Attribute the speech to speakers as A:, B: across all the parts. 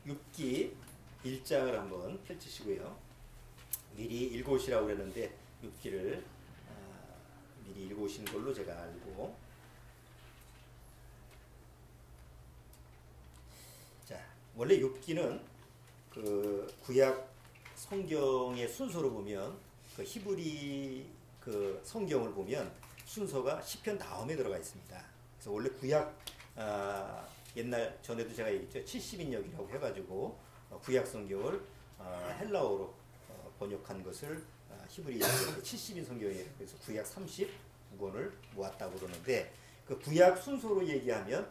A: 욥기 1장을 한번 펼치시고요. 미리 읽어오시라고 그랬는데 욥기를 미리 읽어오신 걸로 제가 알고, 자, 원래 욥기는 그 구약 성경의 순서로 보면 그 히브리 그 성경을 보면 순서가 시편 다음에 들어가 있습니다. 그래서 원래 구약 옛날 전에도 제가 얘기했죠. 70인역이라고 해가지고 구약 성경을 헬라어로 번역한 것을 히브리 70인 성경이에요. 그래서 구약 39권을 모았다고 그러는데, 그 구약 순서로 얘기하면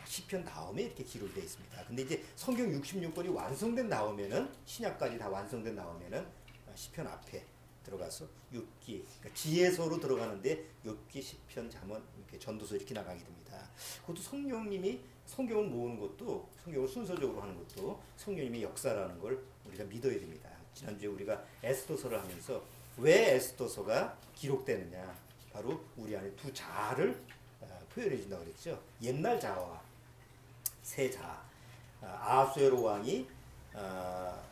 A: 시편 다음에 이렇게 기록되어 있습니다. 근데 이제 성경 66권이 완성된 다음에는, 신약까지 다 완성된 다음에는 시편 앞에 들어가서 욥기, 그러니까 지혜서로 들어가는데 욥기, 시편, 잠언, 이렇게 전도서 이렇게 나가게 됩니다. 그것도 성령님이 성경을 모으는 것도, 성경을 순서적으로 하는 것도 성령님의 역사라는 걸 우리가 믿어야 됩니다. 지난주에 우리가 에스더서를 하면서 왜 에스더서가 기록되느냐, 바로 우리 안에 두 자아를 표현해 준다고 그랬죠. 옛날 자아와 새 자아. 아하수에로 왕이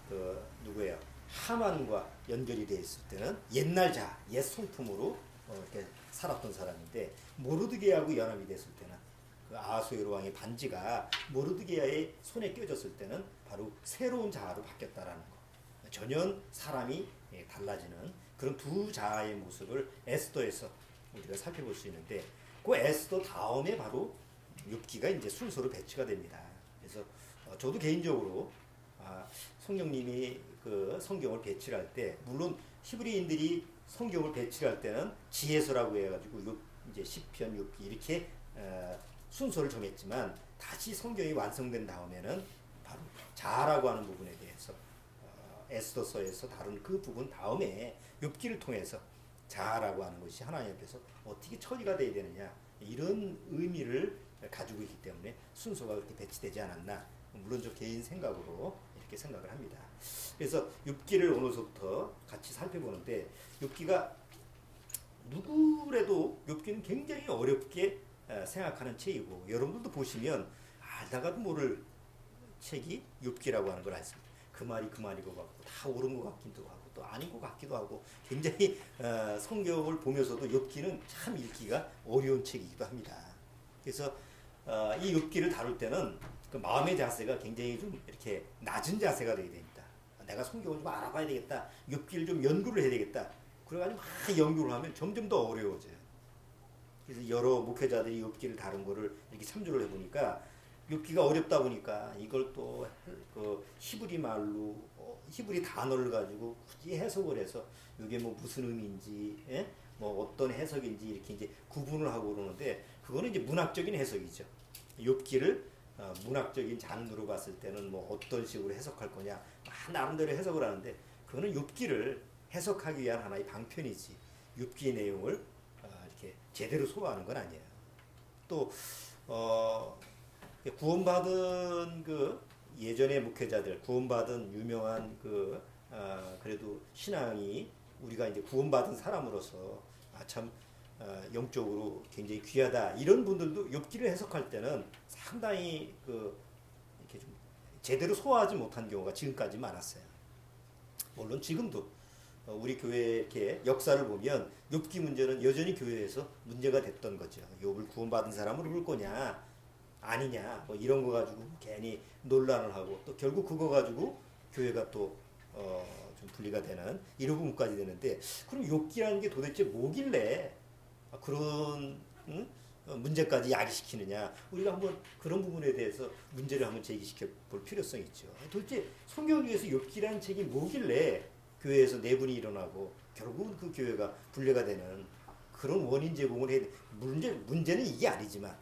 A: 그 누구예요? 하만과 연결이 되어 있을 때는 옛날 자아, 옛 성품으로 이렇게 살았던 사람인데, 모르드게하고 연합이 됐을 때는 그 아하수에로 왕의 반지가 모르드게의 손에 껴졌을 때는 바로 새로운 자아로 바뀌었다라는 거. 전혀 사람이 달라지는 그런 두 자아의 모습을 에스더에서 우리가 살펴볼 수 있는데, 그 에스더 다음에 바로 욥기가 이제 순서로 배치가 됩니다. 그래서 저도 개인적으로 성령님이 그 성경을 배치할 때, 물론 히브리인들이 성경을 배치할 때는 지혜서라고 해가지고 이제 시편, 욥기 이렇게 순서를 정했지만, 다시 성경이 완성된 다음에는 바로 자아라고 하는 부분에 대해서 에스더서에서 다룬 그 부분 다음에 욥기를 통해서 자아라고 하는 것이 하나님 앞에서 어떻게 처리가 돼야 되느냐, 이런 의미를 가지고 있기 때문에 순서가 그렇게 배치되지 않았나, 물론 저 개인 생각으로 이렇게 생각을 합니다. 그래서 욥기를 오늘서부터 같이 살펴보는데, 욥기가 누구라도 욥기는 굉장히 어렵게 생각하는 책이고, 여러분들도 보시면 알다가도 모를 책이 욥기라고 하는 걸 알습니다. 그 말이 그 말인 것 같고, 다 옳은 것 같기도 하고 또 아닌 것 같기도 하고, 굉장히 성경을 보면서도 욥기는 참 읽기가 어려운 책이기도 합니다. 그래서 이 욥기를 다룰 때는 그 마음의 자세가 굉장히 좀 이렇게 낮은 자세가 되어야 됩니다. 내가 성경을 좀 알아봐야 되겠다, 욥기를 좀 연구를 해야 되겠다, 그래가지고 막 연구를 하면 점점 더 어려워져요. 그래서 여러 목회자들이 욥기를 다룬 거를 이렇게 참조를 해보니까, 욥기가 어렵다 보니까 이걸 또 그 히브리 말로, 히브리 단어를 가지고 굳이 해석을 해서 이게 뭐 무슨 의미인지, 뭐 어떤 해석인지 이렇게 이제 구분을 하고 그러는데, 그거는 이제 문학적인 해석이죠. 욥기를 문학적인 장르로 봤을 때는 뭐 어떤 식으로 해석할 거냐, 나름대로 해석을 하는데, 그거는 욥기를 해석하기 위한 하나의 방편이지, 욥기의 내용을 이렇게 제대로 소화하는 건 아니에요. 또 구원받은 그 예전의 목회자들, 구원받은 유명한 그 그래도 신앙이, 우리가 이제 구원받은 사람으로서 참 영적으로 굉장히 귀하다, 이런 분들도 욥기를 해석할 때는 상당히 그 이렇게 좀 제대로 소화하지 못한 경우가 지금까지 많았어요. 물론 지금도 우리 교회의 이렇게 역사를 보면 욥기 문제는 여전히 교회에서 문제가 됐던 거죠. 욥을 구원받은 사람으로 볼 거냐 아니냐, 뭐 이런 거 가지고 괜히 논란을 하고, 또 결국 그거 가지고 교회가 또 좀 분리가 되는 이런 부분까지 되는데, 그럼 욥기라는 게 도대체 뭐길래 그런 문제까지 야기시키느냐, 우리가 한번 그런 부분에 대해서 문제를 한번 제기시켜 볼 필요성이 있죠. 도대체 성경을 위해서 욥기라는 책이 뭐길래 교회에서 내분이 일어나고 결국은 그 교회가 분리가 되는 그런 원인 제공을 해야 돼. 문제는 이게 아니지만,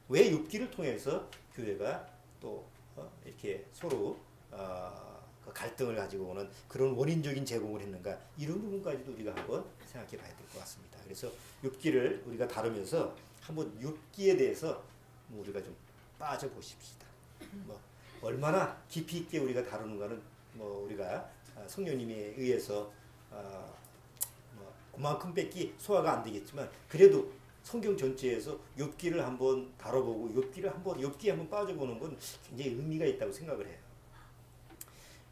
A: 왜 욥기를 통해서 교회가 또 이렇게 서로 그 갈등을 가지고 오는 그런 원인적인 제공을 했는가, 이런 부분까지도 우리가 한번 생각해 봐야 될 것 같습니다. 그래서 욥기를 우리가 다루면서 한번 욥기에 대해서 우리가 좀 빠져보십시다. 뭐 얼마나 깊이 있게 우리가 다루는가는 뭐 우리가 성령님에 의해서 뭐 그만큼 뺏기 소화가 안 되겠지만, 그래도 성경 전체에서 욥기를 한번 다뤄보고 욥기에 한번 빠져보는 건 굉장히 의미가 있다고 생각을 해요.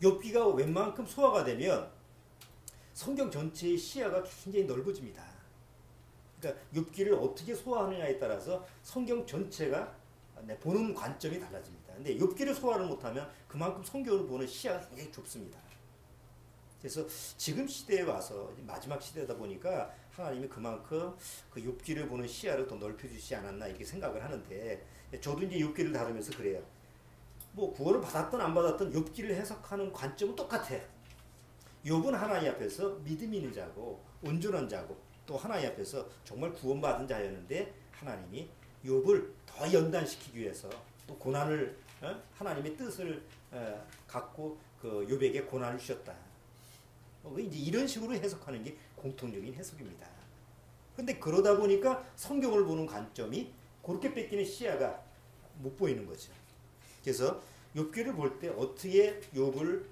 A: 욥기가 웬만큼 소화가 되면 성경 전체의 시야가 굉장히 넓어집니다. 그러니까 욥기를 어떻게 소화하느냐에 따라서 성경 전체가 보는 관점이 달라집니다. 근데 욥기를 소화를 못하면 그만큼 성경을 보는 시야가 굉장히 좁습니다. 그래서 지금 시대에 와서 마지막 시대다 보니까 하나님이 그만큼 그 욥기를 보는 시야를 더 넓혀주시지 않았나 이렇게 생각을 하는데, 저도 이제 욥기를 다루면서 그래요. 뭐 구원을 받았든 안 받았든 욥기를 해석하는 관점은 똑같아요. 욥은 하나님 앞에서 믿음 있는 자고 온전한 자고 또 하나님 앞에서 정말 구원받은 자였는데, 하나님이 욥을 더 연단시키기 위해서 또 고난을 하나님의 뜻을 갖고 그 욥에게 고난을 주셨다. 이제 이런 식으로 해석하는 게 공통적인 해석입니다. 그런데 그러다 보니까 성경을 보는 관점이 그렇게 뺏기는 시야가 못 보이는 거죠. 그래서 욥기를 볼 때 어떻게 욥을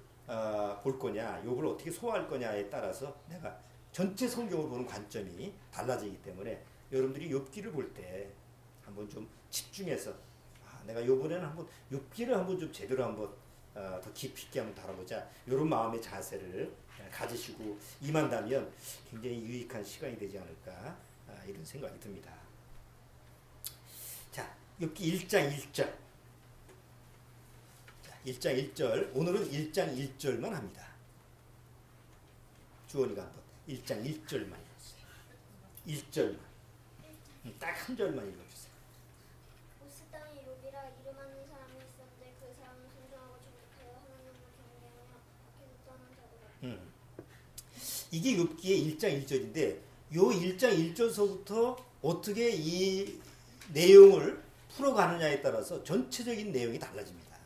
A: 볼 거냐, 욥을 어떻게 소화할 거냐에 따라서 내가 전체 성경을 보는 관점이 달라지기 때문에 여러분들이 욥기를 볼 때 한번 좀 집중해서 내가 이번에는 한번 욥기를 한번 좀 제대로 한번 더 깊이 있게 한번 다뤄보자, 이런 마음의 자세를 가지시고 임한다면 굉장히 유익한 시간이 되지 않을까 이런 생각이 듭니다. 자, 욥기 1장 1절. 자, 1장 1절. 오늘은 1장 1절만 합니다. 주원이가 한번 1장 1절만 읽어주세요. 1절만. 딱 한 절만 읽어주세요.
B: 우스 땅에 욥이라 이름하는 사람이 있었는데 그 사람은 순종하고 정직하여 하나님을 경외하며 밖에서 떠난 자더라.
A: 이게 욥기의 1장 1절인데 요 1장 1절서부터 어떻게 이 내용을 풀어가느냐에 따라서 전체적인 내용이 달라집니다.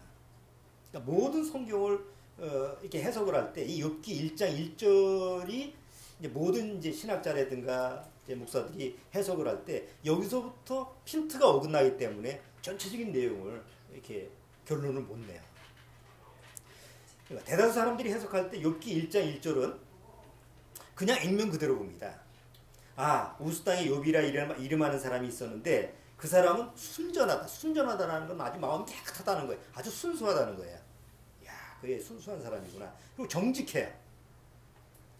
A: 그러니까 모든 성경을 이렇게 해석을 할 때 이 욥기 1장 1절이 이제 모든 이제 신학자라든가 이제 목사들이 해석을 할 때 여기서부터 필트가 어긋나기 때문에 전체적인 내용을 이렇게 결론을 못 내요. 그러니까 대다수 사람들이 해석할 때 욥기 1장 1절은 그냥 액면 그대로 봅니다. 우스 땅에 욥이라 이름하는 사람이 있었는데 그 사람은 순전하다. 순전하다라는 건 아주 마음이 깨끗하다는 거예요. 아주 순수하다는 거예요. 그래, 순수한 사람이구나. 그리고 정직해요.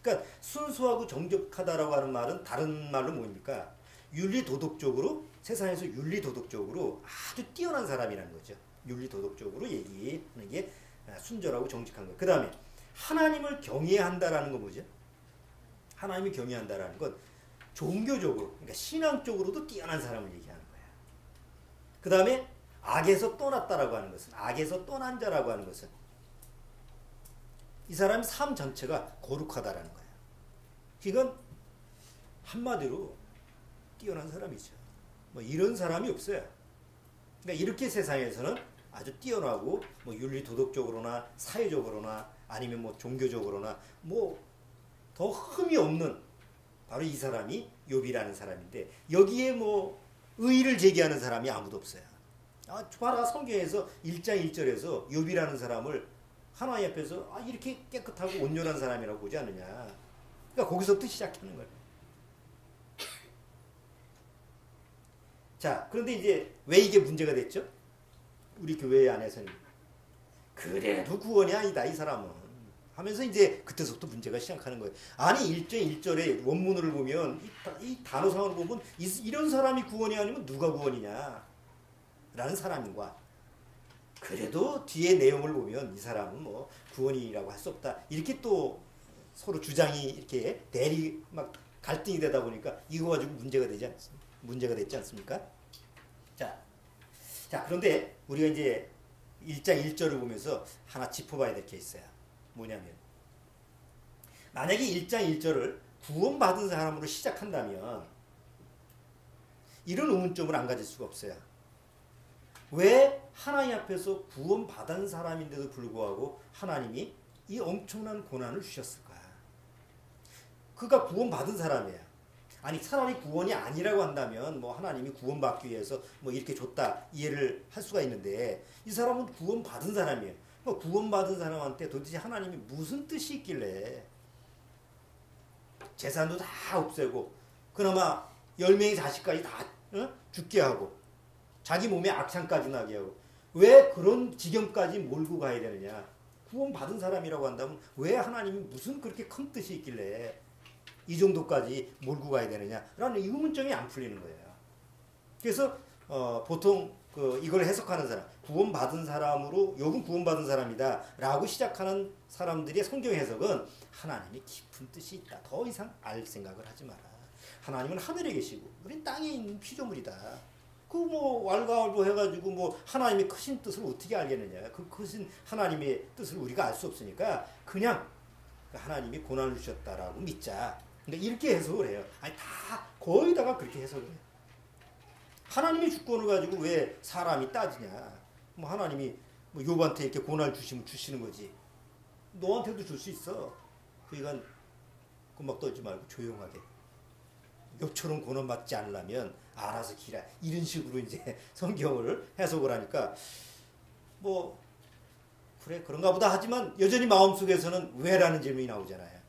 A: 그러니까 순수하고 정직하다라고 하는 말은 다른 말로 뭡니까? 윤리도덕적으로, 세상에서 윤리도덕적으로 아주 뛰어난 사람이라는 거죠. 윤리도덕적으로 얘기하는 게 순전하고 정직한 거예요. 그 다음에 하나님을 경외한다라는 건 뭐죠? 하나님을 경외한다라는 건 종교적으로, 그러니까 신앙적으로도 뛰어난 사람을 얘기하는 거예요. 그 다음에 악에서 떠났다라고 하는 것은, 악에서 떠난 자라고 하는 것은 이 사람의 삶 전체가 거룩하다라는 거예요. 이건 한마디로 뛰어난 사람이죠. 뭐 이런 사람이 없어요. 그러니까 이렇게 세상에서는 아주 뛰어나고 뭐 윤리 도덕적으로나 사회적으로나 아니면 뭐 종교적으로나 뭐 더 흠이 없는 바로 이 사람이 욥이라는 사람인데, 여기에 뭐 의의를 제기하는 사람이 아무도 없어요. 봐라, 성경에서 1장 1절에서 욥이라는 사람을 하나님 앞에서 이렇게 깨끗하고 온전한 사람이라고 보지 않느냐. 그러니까 거기서부터 시작하는 거예요. 자, 그런데 이제 왜 이게 문제가 됐죠? 우리 교회 안에서는 그래도 구원이 아니다 이 사람은 하면서 이제 그때서부터 문제가 시작하는 거예요. 아니 1장 1절의 원문을 보면 이 단어상으로 보면 이런 사람이 구원이 아니면 누가 구원이냐 라는 사람인과, 그래도 뒤에 내용을 보면 이 사람은 뭐 구원이라고 할 수 없다 이렇게 또 서로 주장이 이렇게 막 갈등이 되다 보니까 이거 가지고 문제가 됐지 않습니까? 자, 그런데 우리가 이제 1장 1절을 보면서 하나 짚어봐야 될 게 있어요. 뭐냐면, 만약에 1장 1절을 구원받은 사람으로 시작한다면 이런 의문점을 안 가질 수가 없어요. 왜 하나님 앞에서 구원받은 사람인데도 불구하고 하나님이 이 엄청난 고난을 주셨을까? 그가 구원받은 사람이에요. 아니 차라리 구원이 아니라고 한다면 뭐 하나님이 구원받기 위해서 뭐 이렇게 줬다 이해를 할 수가 있는데, 이 사람은 구원받은 사람이에요. 구원받은 사람한테 도대체 하나님이 무슨 뜻이 있길래 재산도 다 없애고 그나마 10명의 자식까지 다 죽게 하고 자기 몸에 악창까지 나게 하고 왜 그런 지경까지 몰고 가야 되느냐. 구원받은 사람이라고 한다면 왜 하나님이 무슨 그렇게 큰 뜻이 있길래 이 정도까지 몰고 가야 되느냐라는 의문점이 안 풀리는 거예요. 그래서 보통 이걸 해석하는 사람, 구원받은 사람으로 욥은 구원받은 사람이다라고 시작하는 사람들의 성경 해석은 하나님이 깊은 뜻이 있다. 더 이상 알 생각을 하지 마라. 하나님은 하늘에 계시고 우린 땅에 있는 피조물이다. 그 뭐 왈가왈부 해가지고 뭐 하나님의 크신 뜻을 어떻게 알겠느냐. 그 크신 하나님의 뜻을 우리가 알 수 없으니까 그냥 하나님이 고난을 주셨다라고 믿자. 근데 이렇게 해석을 해요. 아니 다 거의 다가 그렇게 해석을 해요. 하나님이 주권을 가지고 왜 사람이 따지냐. 뭐 하나님이 뭐 욥한테 이렇게 고난을 주시면 주시는 거지. 너한테도 줄 수 있어. 그러니까 금방 떨지 말고 조용하게. 욥처럼 고난받지 않으려면 알아서 기라. 이런 식으로 이제 성경을 해석을 하니까 뭐 그래 그런가 보다 하지만 여전히 마음속에서는 왜라는 질문이 나오잖아요.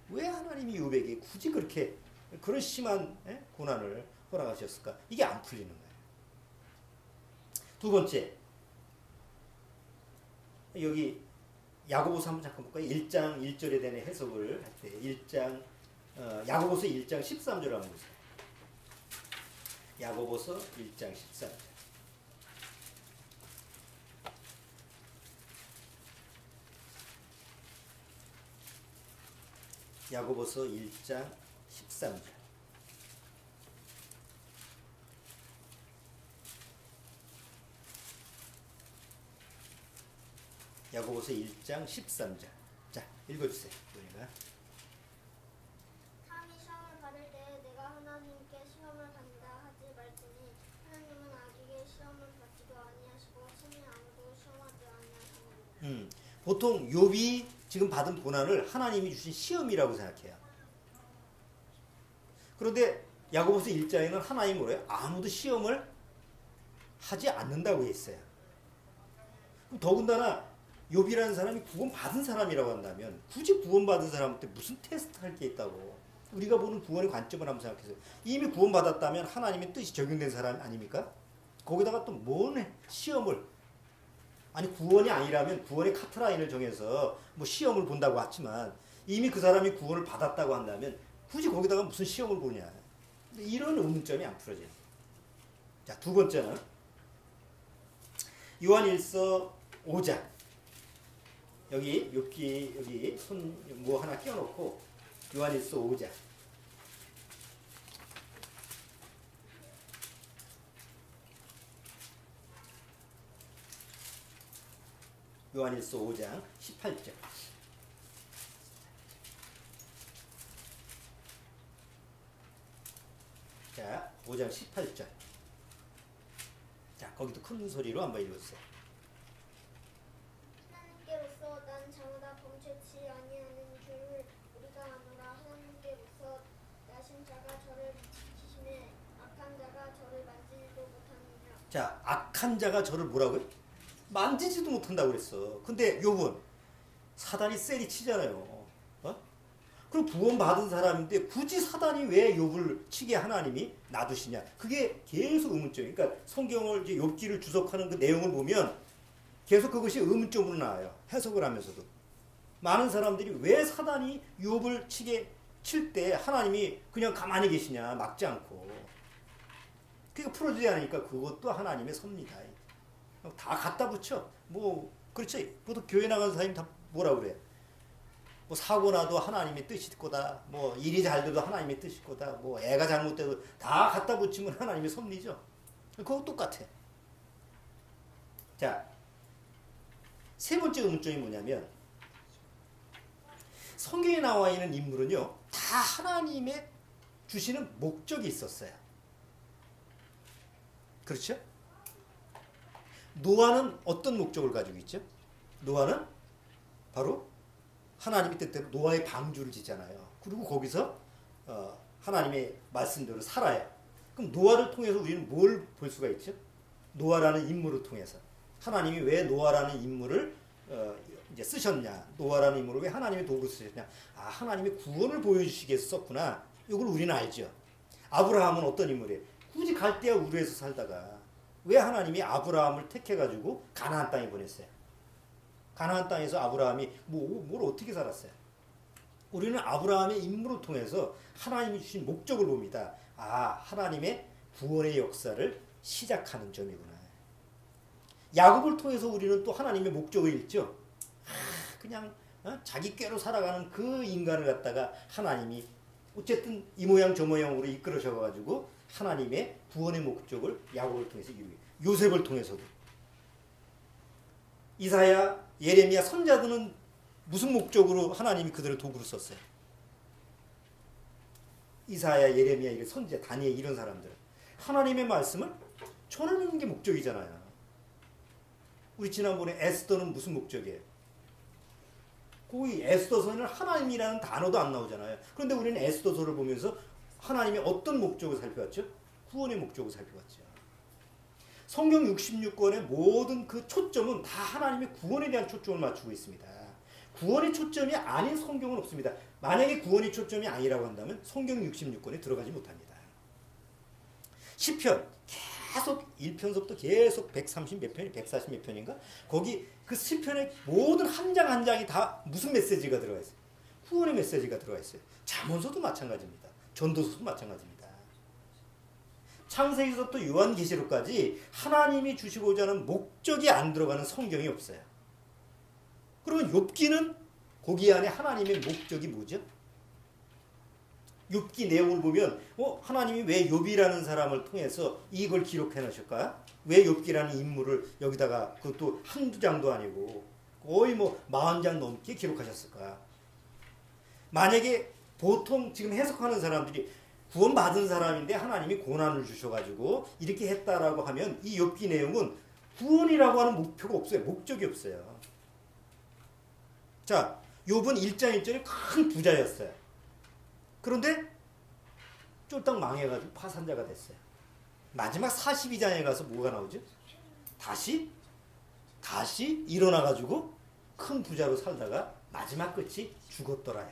A: 왜 하나님이 욥에게 굳이 그렇게 그런 심한 고난을 허락하셨을까? 이게 안 풀리는 거예요. 두 번째, 여기 야고보서 한번 잠깐 볼까요? 1장 1절에 대한 해석을 할 때 1장 야고보서 1장 13절 한번 보세요. 야고보서 1장 13절. 야고보서 1장 13절. 야고보서 1장 13절. 자, 읽어주세요. 우리가.
B: 사람이 시험을 받을 때 내가 하나님께 시험을 받는다 하지 말지니 하나님은 악에게 시험을 받지도 아니하시고 친히 아무도 시험하지 아니하시느니라.
A: 보통 욥이 지금 받은 고난을 하나님이 주신 시험이라고 생각해요. 그런데 야고보서 1장에는 하나님이 뭐래요? 아무도 시험을 하지 않는다고 했어요. 그럼 더군다나 욥이라는 사람이 구원받은 사람이라고 한다면 굳이 구원받은 사람한테 무슨 테스트 할 게 있다고. 우리가 보는 구원의 관점을 한번 생각해서 이미 구원받았다면 하나님의 뜻이 적용된 사람 아닙니까? 거기다가 또 뭔 시험을. 아니 구원이 아니라면 구원의 카트라인을 정해서 뭐 시험을 본다고 하지만 이미 그 사람이 구원을 받았다고 한다면 굳이 거기다가 무슨 시험을 보냐. 이런 의문점이 안 풀어져요. 자, 두 번째는 요한일서 5장. 여기 욥기 여기 손 뭐 하나 끼워놓고 요한일서 5장. 요한일서 5장 18절. 자, 5장 18절. 자, 거기도 큰 소리로 한번 읽어주세요.
B: 하나님께로서 난 자마다 범죄치 아니하는 줄을 우리가 아노라. 하나님께로서 나신 자가 저를 지키심에 악한 자가 저를 만지지도 못하느냐.
A: 자, 악한 자가 저를 뭐라고요? 만지지도 못한다고 그랬어. 근데 욥은 사단이 세리 치잖아요. 그럼 구원받은 사람인데 굳이 사단이 왜 욥을 치게 하나님이 놔두시냐? 그게 계속 의문점. 그러니까 성경을 이제 욥기를 주석하는 그 내용을 보면 계속 그것이 의문점으로 나와요. 해석을 하면서도. 많은 사람들이 왜 사단이 욥을 칠 때 하나님이 그냥 가만히 계시냐? 막지 않고. 그게 풀어지지 않으니까 그것도 하나님의 섭니다. 다 갖다 붙여. 뭐 그렇지. 보통 교회 나가는 사람이 다 뭐라 그래? 뭐 사고 나도 하나님의 뜻일 거다. 뭐 일이 잘 돼도 하나님의 뜻일 거다. 뭐 애가 잘못돼도 다 갖다 붙이면 하나님의 섭리죠. 그거 똑같아. 자, 세 번째 의문점이 뭐냐면 성경에 나와 있는 인물은요 다 하나님의 주시는 목적이 있었어요. 그렇죠? 노아는 어떤 목적을 가지고 있죠? 노아는 바로 하나님의 뜻대로 노아의 방주를 짓잖아요. 그리고 거기서 하나님의 말씀대로 살아요. 그럼 노아를 통해서 우리는 뭘 볼 수가 있죠? 노아라는 인물을 통해서 하나님이 왜 노아라는 인물을 이제 쓰셨냐? 노아라는 인물을 왜 하나님의 도구로 쓰셨냐? 아, 하나님의 구원을 보여주시기 위해서 썼구나. 이걸 우리는 알죠. 아브라함은 어떤 인물이에요? 굳이 갈대아 우르에서 살다가 왜 하나님이 아브라함을 택해가지고 가나안 땅에 보냈어요? 가나안 땅에서 아브라함이 뭘 어떻게 살았어요? 우리는 아브라함의 인물을 통해서 하나님이 주신 목적을 봅니다. 아, 하나님의 구원의 역사를 시작하는 점이구나. 야곱을 통해서 우리는 또 하나님의 목적을 읽죠. 그냥 자기 꾀로 살아가는 그 인간을 갖다가 하나님이 어쨌든 이 모양 저 모양으로 이끌으셔가지고 하나님의 구원의 목적을 야곱을 통해서 이루게. 요셉을 통해서도. 이사야, 예레미야 선자들은 무슨 목적으로 하나님이 그들을 도구로 썼어요? 이사야, 예레미야 이런 선지자, 다니엘 이런 사람들. 하나님의 말씀을 전하는 게 목적이잖아요. 우리 지난번에 에스더는 무슨 목적이에요? 거기 에스더서는 하나님이라는 단어도 안 나오잖아요. 그런데 우리는 에스더서를 보면서 하나님의 어떤 목적을 살펴봤죠? 구원의 목적을 살펴봤죠. 성경 66권의 모든 그 초점은 다 하나님의 구원에 대한 초점을 맞추고 있습니다. 구원의 초점이 아닌 성경은 없습니다. 만약에 구원의 초점이 아니라고 한다면 성경 66권에 들어가지 못합니다. 시편 계속 1편서부터 계속 130 몇 편이 140 몇 편인가? 거기 그 시편의 모든 한 장 한 장이 다 무슨 메시지가 들어가 있어요? 구원의 메시지가 들어가 있어요. 잠언서도 마찬가지입니다. 전도서도 마찬가지입니다. 창세기서부터 요한계시록까지 하나님이 주시고자 하는 목적이 안 들어가는 성경이 없어요. 그러면 욥기는 거기 안에 하나님의 목적이 뭐죠? 욥기 내용을 보면 하나님이 왜 욥이라는 사람을 통해서 이걸 기록해 놓으실까요? 왜 욥기라는 인물을 여기다가 그것도 한두 장도 아니고 거의 40장 넘게 기록하셨을까? 만약에 보통 지금 해석하는 사람들이 구원받은 사람인데 하나님이 고난을 주셔가지고 이렇게 했다라고 하면 이 욥기 내용은 구원이라고 하는 목표가 없어요. 목적이 없어요. 자, 욥은 1장 1절에 큰 부자였어요. 그런데 쫄딱 망해가지고 파산자가 됐어요. 마지막 42장에 가서 뭐가 나오죠? 다시 일어나가지고 큰 부자로 살다가 마지막 끝이 죽었더라야.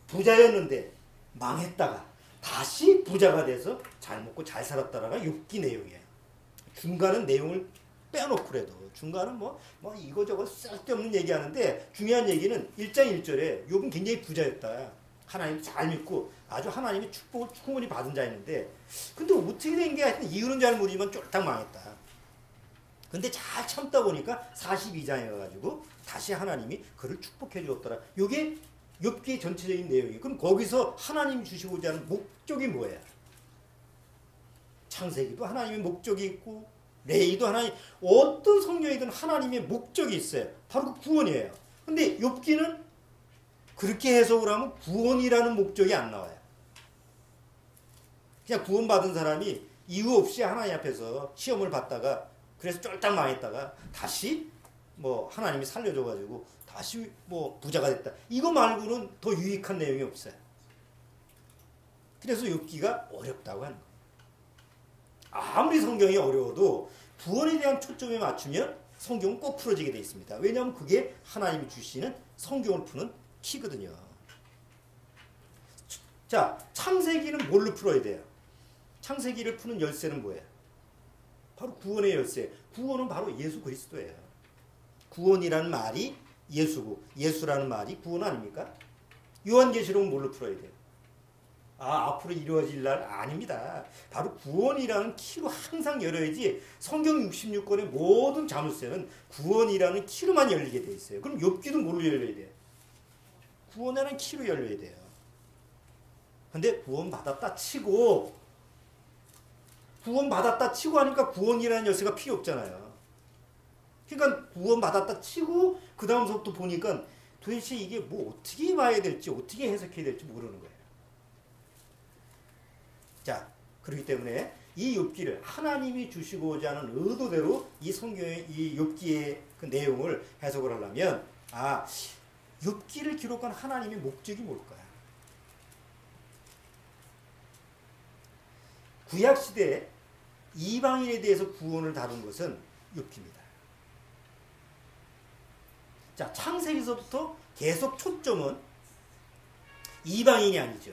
A: 부자였는데 망했다가 다시 부자가 돼서 잘 먹고 잘 살았다라가 욥기 내용이에요. 중간은 내용을 빼놓고 그래도 중간은 이거저거 쓸데없는 얘기하는데 중요한 얘기는 1장 1절에 욥은 굉장히 부자였다. 하나님 잘 믿고 아주 하나님의 축복을 충분히 받은 자였는데 근데 어떻게 된 게 하여튼 이유는 잘 모르지만 쫄딱 망했다. 근데 잘 참다 보니까 42장에 가가지고 다시 하나님이 그를 축복해 주었더라. 이게 욥기의 전체적인 내용이에요. 그럼 거기서 하나님이 주시고자 하는 목적이 뭐예요? 창세기도 하나님의 목적이 있고 레위기도 하나님, 어떤 성경이든 하나님의 목적이 있어요. 바로 그 구원이에요. 근데 욥기는 그렇게 해석을 하면 구원이라는 목적이 안 나와요. 그냥 구원받은 사람이 이유 없이 하나님 앞에서 시험을 받다가 그래서 쫄딱 망했다가 다시 하나님이 살려줘가지고 다시 부자가 됐다. 이거 말고는 더 유익한 내용이 없어요. 그래서 욥기가 어렵다고 하는 거예요. 아무리 성경이 어려워도 구원에 대한 초점에 맞추면 성경은 꼭 풀어지게 되어 있습니다. 왜냐하면 그게 하나님이 주시는 성경을 푸는 키거든요. 자, 창세기는 뭘로 풀어야 돼요? 창세기를 푸는 열쇠는 뭐예요? 바로 구원의 열쇠. 구원은 바로 예수 그리스도예요. 구원이라는 말이 예수고 예수라는 말이 구원 아닙니까? 요한계시록은 뭘로 풀어야 돼요? 앞으로 이루어질 날 아닙니다. 바로 구원이라는 키로 항상 열어야지 성경 66권의 모든 자물쇠는 구원이라는 키로만 열리게 돼 있어요. 그럼 욥기도 뭘로 열려야 돼요? 구원이라는 키로 열려야 돼요. 근데 구원받았다 치고 하니까 구원이라는 열쇠가 필요 없잖아요. 그러니까 구원받았다 치고 그 다음서부터 보니까 도대체 이게 어떻게 봐야 될지 어떻게 해석해야 될지 모르는 거예요. 자, 그렇기 때문에 이 욥기를 하나님이 주시고자 하는 의도대로 이 성경의 이 욥기의 그 내용을 해석을 하려면 욥기를 기록한 하나님의 목적이 뭘까요? 구약시대에 이방인에 대해서 구원을 다룬 것은 욥기입니다. 자, 창세기서부터 계속 초점은 이방인이 아니죠.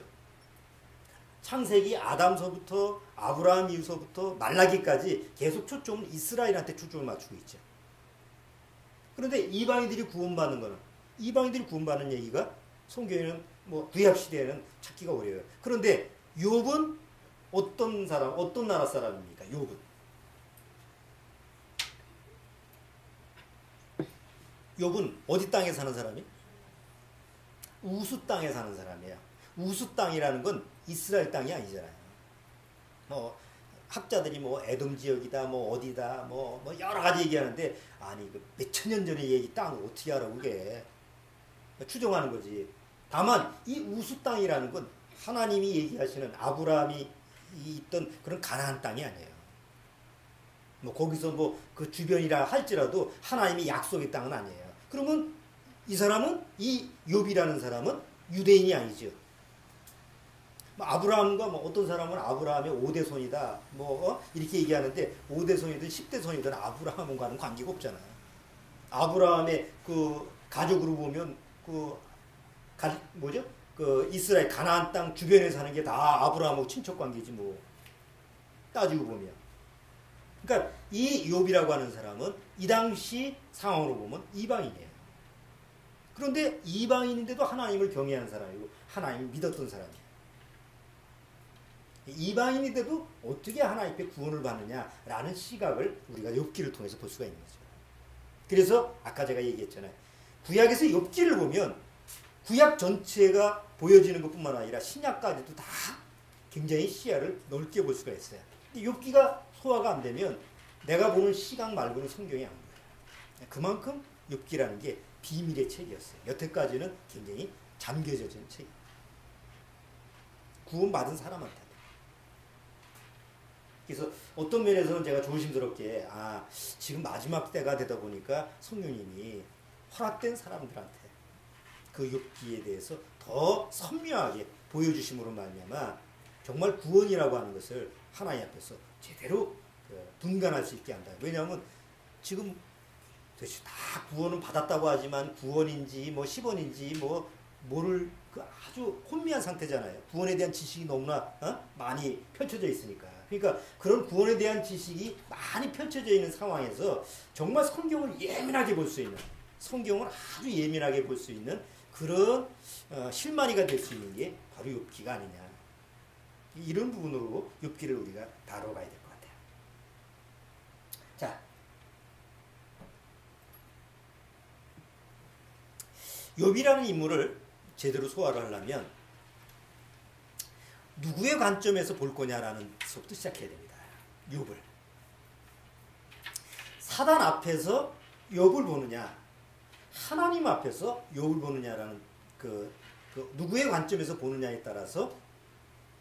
A: 창세기 아담서부터 아브라함 이후서부터 말라기까지 계속 초점은 이스라엘한테 초점을 맞추고 있죠. 그런데 이방인들이 구원받는 얘기가 성경에는 뭐 구약 시대에는 찾기가 어려워요. 그런데 욥은 어떤 사람, 어떤 나라 사람입니까? 욥은 어디 땅에 사는 사람이? 우수 땅에 사는 사람이에요. 우수 땅이라는 건 이스라엘 땅이 아니잖아요. 뭐 학자들이 뭐 에돔 지역이다, 뭐 어디다, 뭐 여러 가지 얘기하는데 아니 그 몇천 년 전의 얘기 땅을 어떻게 알아 그게? 추정하는 거지. 다만 이 우수 땅이라는 건 하나님이 얘기하시는 아브라함이 있던 그런 가나안 땅이 아니에요. 뭐 거기서 뭐 그 주변이라 할지라도 하나님이 약속의 땅은 아니에요. 그러면 이 사람은 이 욥이라는 사람은 유대인이 아니죠. 뭐 아브라함과 뭐 어떤 사람은 아브라함의 5대 손이다 뭐 이렇게 얘기하는데 5대 손이든 10대 손이든 아브라함과는 관계가 없잖아요. 아브라함의 그 가족으로 보면 그 이스라엘 가나안 땅 주변에 사는 게 다 아브라함하고 친척 관계지 뭐 따지고 보면. 그러니까 이 욥이라고 하는 사람은 이 당시 상황으로 보면 이방인이에요. 그런데 이방인인데도 하나님을 경외한 사람이고 하나님을 믿었던 사람이에요. 이방인인데도 어떻게 하나님께 구원을 받느냐라는 시각을 우리가 욥기를 통해서 볼 수가 있는 거죠. 그래서 아까 제가 얘기했잖아요. 구약에서 욥기를 보면 구약 전체가 보여지는 것뿐만 아니라 신약까지도 다 굉장히 시야를 넓게 볼 수가 있어요. 욥기가 소화가 안 되면 내가 보는 시각 말고는 성경이 안 보여요. 그만큼 욥기라는 게 비밀의 책이었어요. 여태까지는 굉장히 잠겨진 책이에요. 구원받은 사람한테. 그래서 어떤 면에서는 제가 조심스럽게 지금 마지막 때가 되다 보니까 성령님이 허락된 사람들한테 그 욥기에 대해서 더 선명하게 보여주심으로 말미암아 정말 구원이라고 하는 것을 하나님 앞에서 제대로 분간할 수 있게 한다. 왜냐하면 지금 도대체 다 구원은 받았다고 하지만 구원인지 뭐 10원인지 뭐 모를 그 아주 혼미한 상태잖아요. 구원에 대한 지식이 너무나 많이 펼쳐져 있으니까. 그러니까 그런 구원에 대한 지식이 많이 펼쳐져 있는 상황에서 정말 성경을 예민하게 볼 수 있는, 성경을 아주 예민하게 볼 수 있는 그런 실마리가 될 수 있는 게 바로 욥기가 아니냐. 이런 부분으로 욥기를 우리가 다뤄가야 될 것 같아요. 자, 욥이라는 인물을 제대로 소화를 하려면 누구의 관점에서 볼 거냐라는 수업도 시작해야 됩니다. 욥을. 사단 앞에서 욥을 보느냐, 하나님 앞에서 욥을 보느냐라는 그 누구의 관점에서 보느냐에 따라서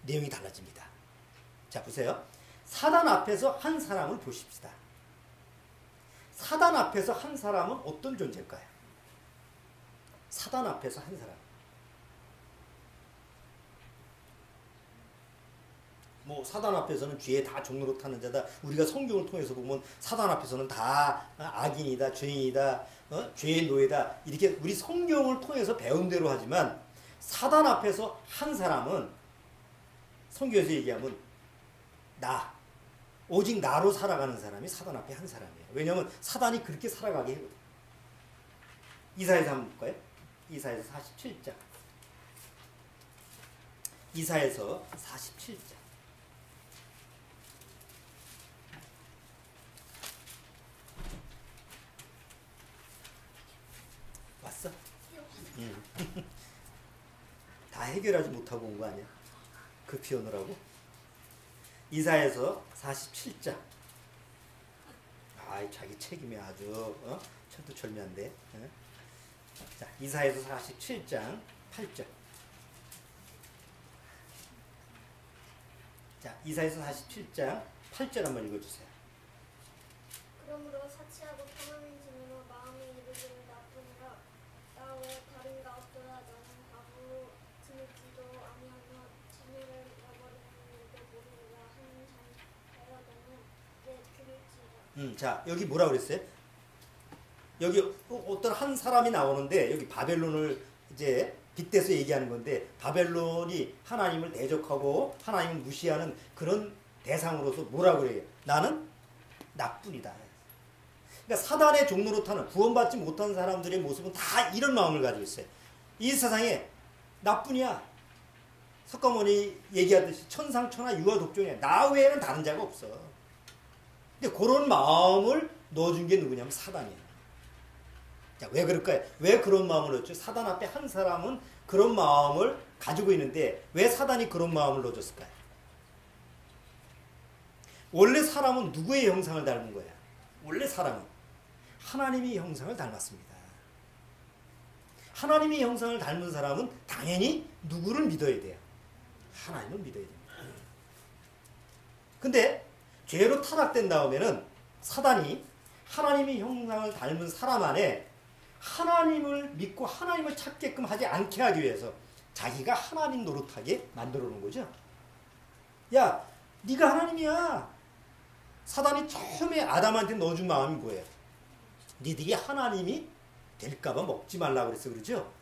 A: 내용이 달라집니다. 자, 보세요. 사단 앞에서 한 사람을 보십시다. 사단 앞에서 한 사람은 어떤 존재일까요? 사단 앞에서 한 사람. 뭐 사단 앞에서는 죄에 다 종로로 타는 자다. 우리가 성경을 통해서 보면 사단 앞에서는 다 악인이다, 죄인이다, 죄의 노예다. 이렇게 우리 성경을 통해서 배운 대로 하지만 사단 앞에서 한 사람은 성경에서 얘기하면 오직 나로 살아가는 사람이 사단 앞에 한 사람이에요. 왜냐하면 사단이 그렇게 살아가게 해거든. 이사야서 한번 볼까요? 이사야서 47장. 이사야서 47장. 왔어? 응. 다 해결하지 못하고 온 거 아니야? 급히 오느라고? 이사야서 47장. 자기 책임이 아주 철두철미한데. 자, 이사야서 47장 8절. 자, 이사야서 47장 8절 한번 읽어주세요.
B: 그러므로 사치하고 탐하는 진으로 마음에 이르기를 나쁘니라. 나 왜 다른가 없도다. 나는 과부로 지내지도 아니하며 진을 잃어버리는 일도 모르리라 하는 자여 너는 내 들을지라.
A: 자, 여기 뭐라 그랬어요? 여기 어떤 한 사람이 나오는데 여기 바벨론을 이제 빗대서 얘기하는 건데 바벨론이 하나님을 대적하고 하나님을 무시하는 그런 대상으로서 뭐라고 그래요? 나는 나뿐이다. 그러니까 사단의 종로로 타는 구원받지 못한 사람들의 모습은 다 이런 마음을 가지고 있어요. 이 세상에 나뿐이야. 석가모니 얘기하듯이 천상천하 유아독존이야. 나 외에는 다른 자가 없어. 근데 그런 마음을 넣어준 게 누구냐면 사단이야. 자, 왜 그럴까요? 왜 그런 마음을 넣었죠? 사단 앞에 한 사람은 그런 마음을 가지고 있는데 왜 사단이 그런 마음을 넣어줬을까요? 원래 사람은 누구의 형상을 닮은 거야? 원래 사람은 하나님의 형상을 닮았습니다. 하나님의 형상을 닮은 사람은 당연히 누구를 믿어야 돼요? 하나님을 믿어야 됩니다. 근데 죄로 타락된 다음에는 사단이 하나님의 형상을 닮은 사람 안에 하나님을 믿고 하나님을 찾게끔 하지 않게 하기 위해서 자기가 하나님 노릇하게 만들어 놓은 거죠. 야, 네가 하나님이야. 사단이 처음에 아담한테 넣어준 마음이 뭐예요? 니들이 하나님이 될까봐 먹지 말라고 그랬어. 그러죠?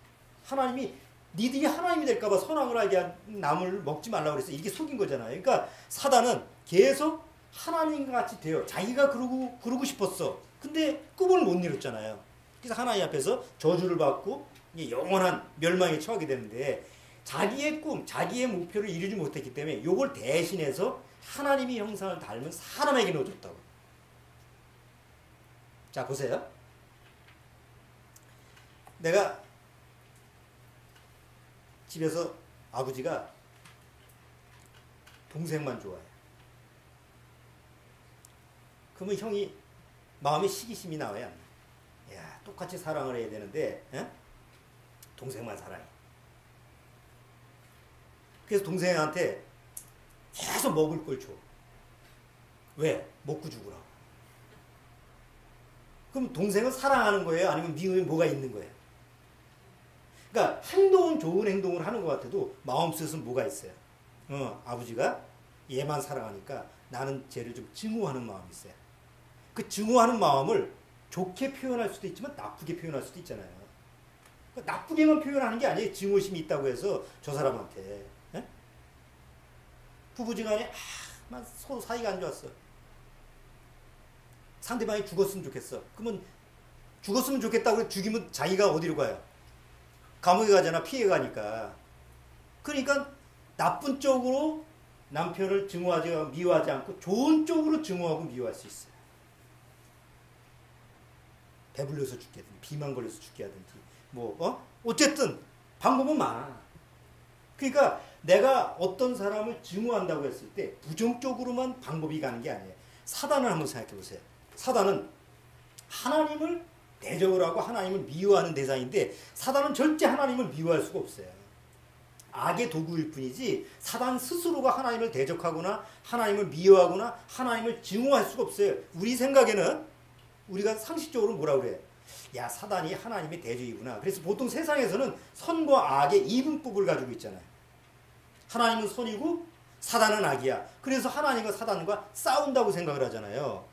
A: 하나님이 니들이 하나님이 될까봐 선악을 하게 한 나무를 먹지 말라고 그랬어. 이게 속인 거잖아요. 그러니까 사단은 계속 하나님과 같이 돼요. 자기가 그러고 싶었어. 근데 꿈을 못 이뤘잖아요. 그래서 하나님 앞에서 저주를 받고 영원한 멸망에 처하게 되는데 자기의 꿈, 자기의 목표를 이루지 못했기 때문에 이걸 대신해서 하나님의 형상을 닮은 사람에게 넣어줬다고. 자, 보세요. 내가 집에서 아버지가 동생만 좋아해. 그러면 형이 마음에 시기심이 나와야 안 나. 야, 똑같이 사랑을 해야 되는데 동생만 사랑해. 그래서 동생한테 계속 먹을 걸 줘. 왜? 먹고 죽으라고. 그럼 동생은 사랑하는 거예요? 아니면 미움이 뭐가 있는 거예요? 그러니까 행동은 좋은 행동을 하는 것 같아도 마음속에서는 뭐가 있어요? 아버지가 얘만 사랑하니까 나는 쟤를 좀 증오하는 마음이 있어요. 그 증오하는 마음을 좋게 표현할 수도 있지만 나쁘게 표현할 수도 있잖아요. 그러니까 나쁘게만 표현하는 게 아니에요. 증오심이 있다고 해서 저 사람한테. 에? 부부지간에 서로 사이가 안 좋았어. 상대방이 죽었으면 좋겠어. 그러면 죽었으면 좋겠다고 해서 죽이면 자기가 어디로 가요? 감옥에 가잖아. 피해 가니까. 그러니까 나쁜 쪽으로 남편을 증오하지 미워하지 않고 좋은 쪽으로 증오하고 미워할 수 있어요. 배불려서 죽게 하든지 비만 걸려서 죽게 하든지 어쨌든 방법은 많아. 그러니까 내가 어떤 사람을 증오한다고 했을 때 부정적으로만 방법이 가는 게 아니에요. 사단을 한번 생각해 보세요. 사단은 하나님을 대적을 하고 하나님을 미워하는 대상인데 사단은 절대 하나님을 미워할 수가 없어요. 악의 도구일 뿐이지 사단 스스로가 하나님을 대적하거나 하나님을 미워하거나 하나님을 증오할 수가 없어요. 우리 생각에는 우리가 상식적으로 뭐라 그래? 야, 사단이 하나님의 대적이구나. 그래서 보통 세상에서는 선과 악의 이분법을 가지고 있잖아요. 하나님은 선이고 사단은 악이야. 그래서 하나님과 사단과 싸운다고 생각을 하잖아요.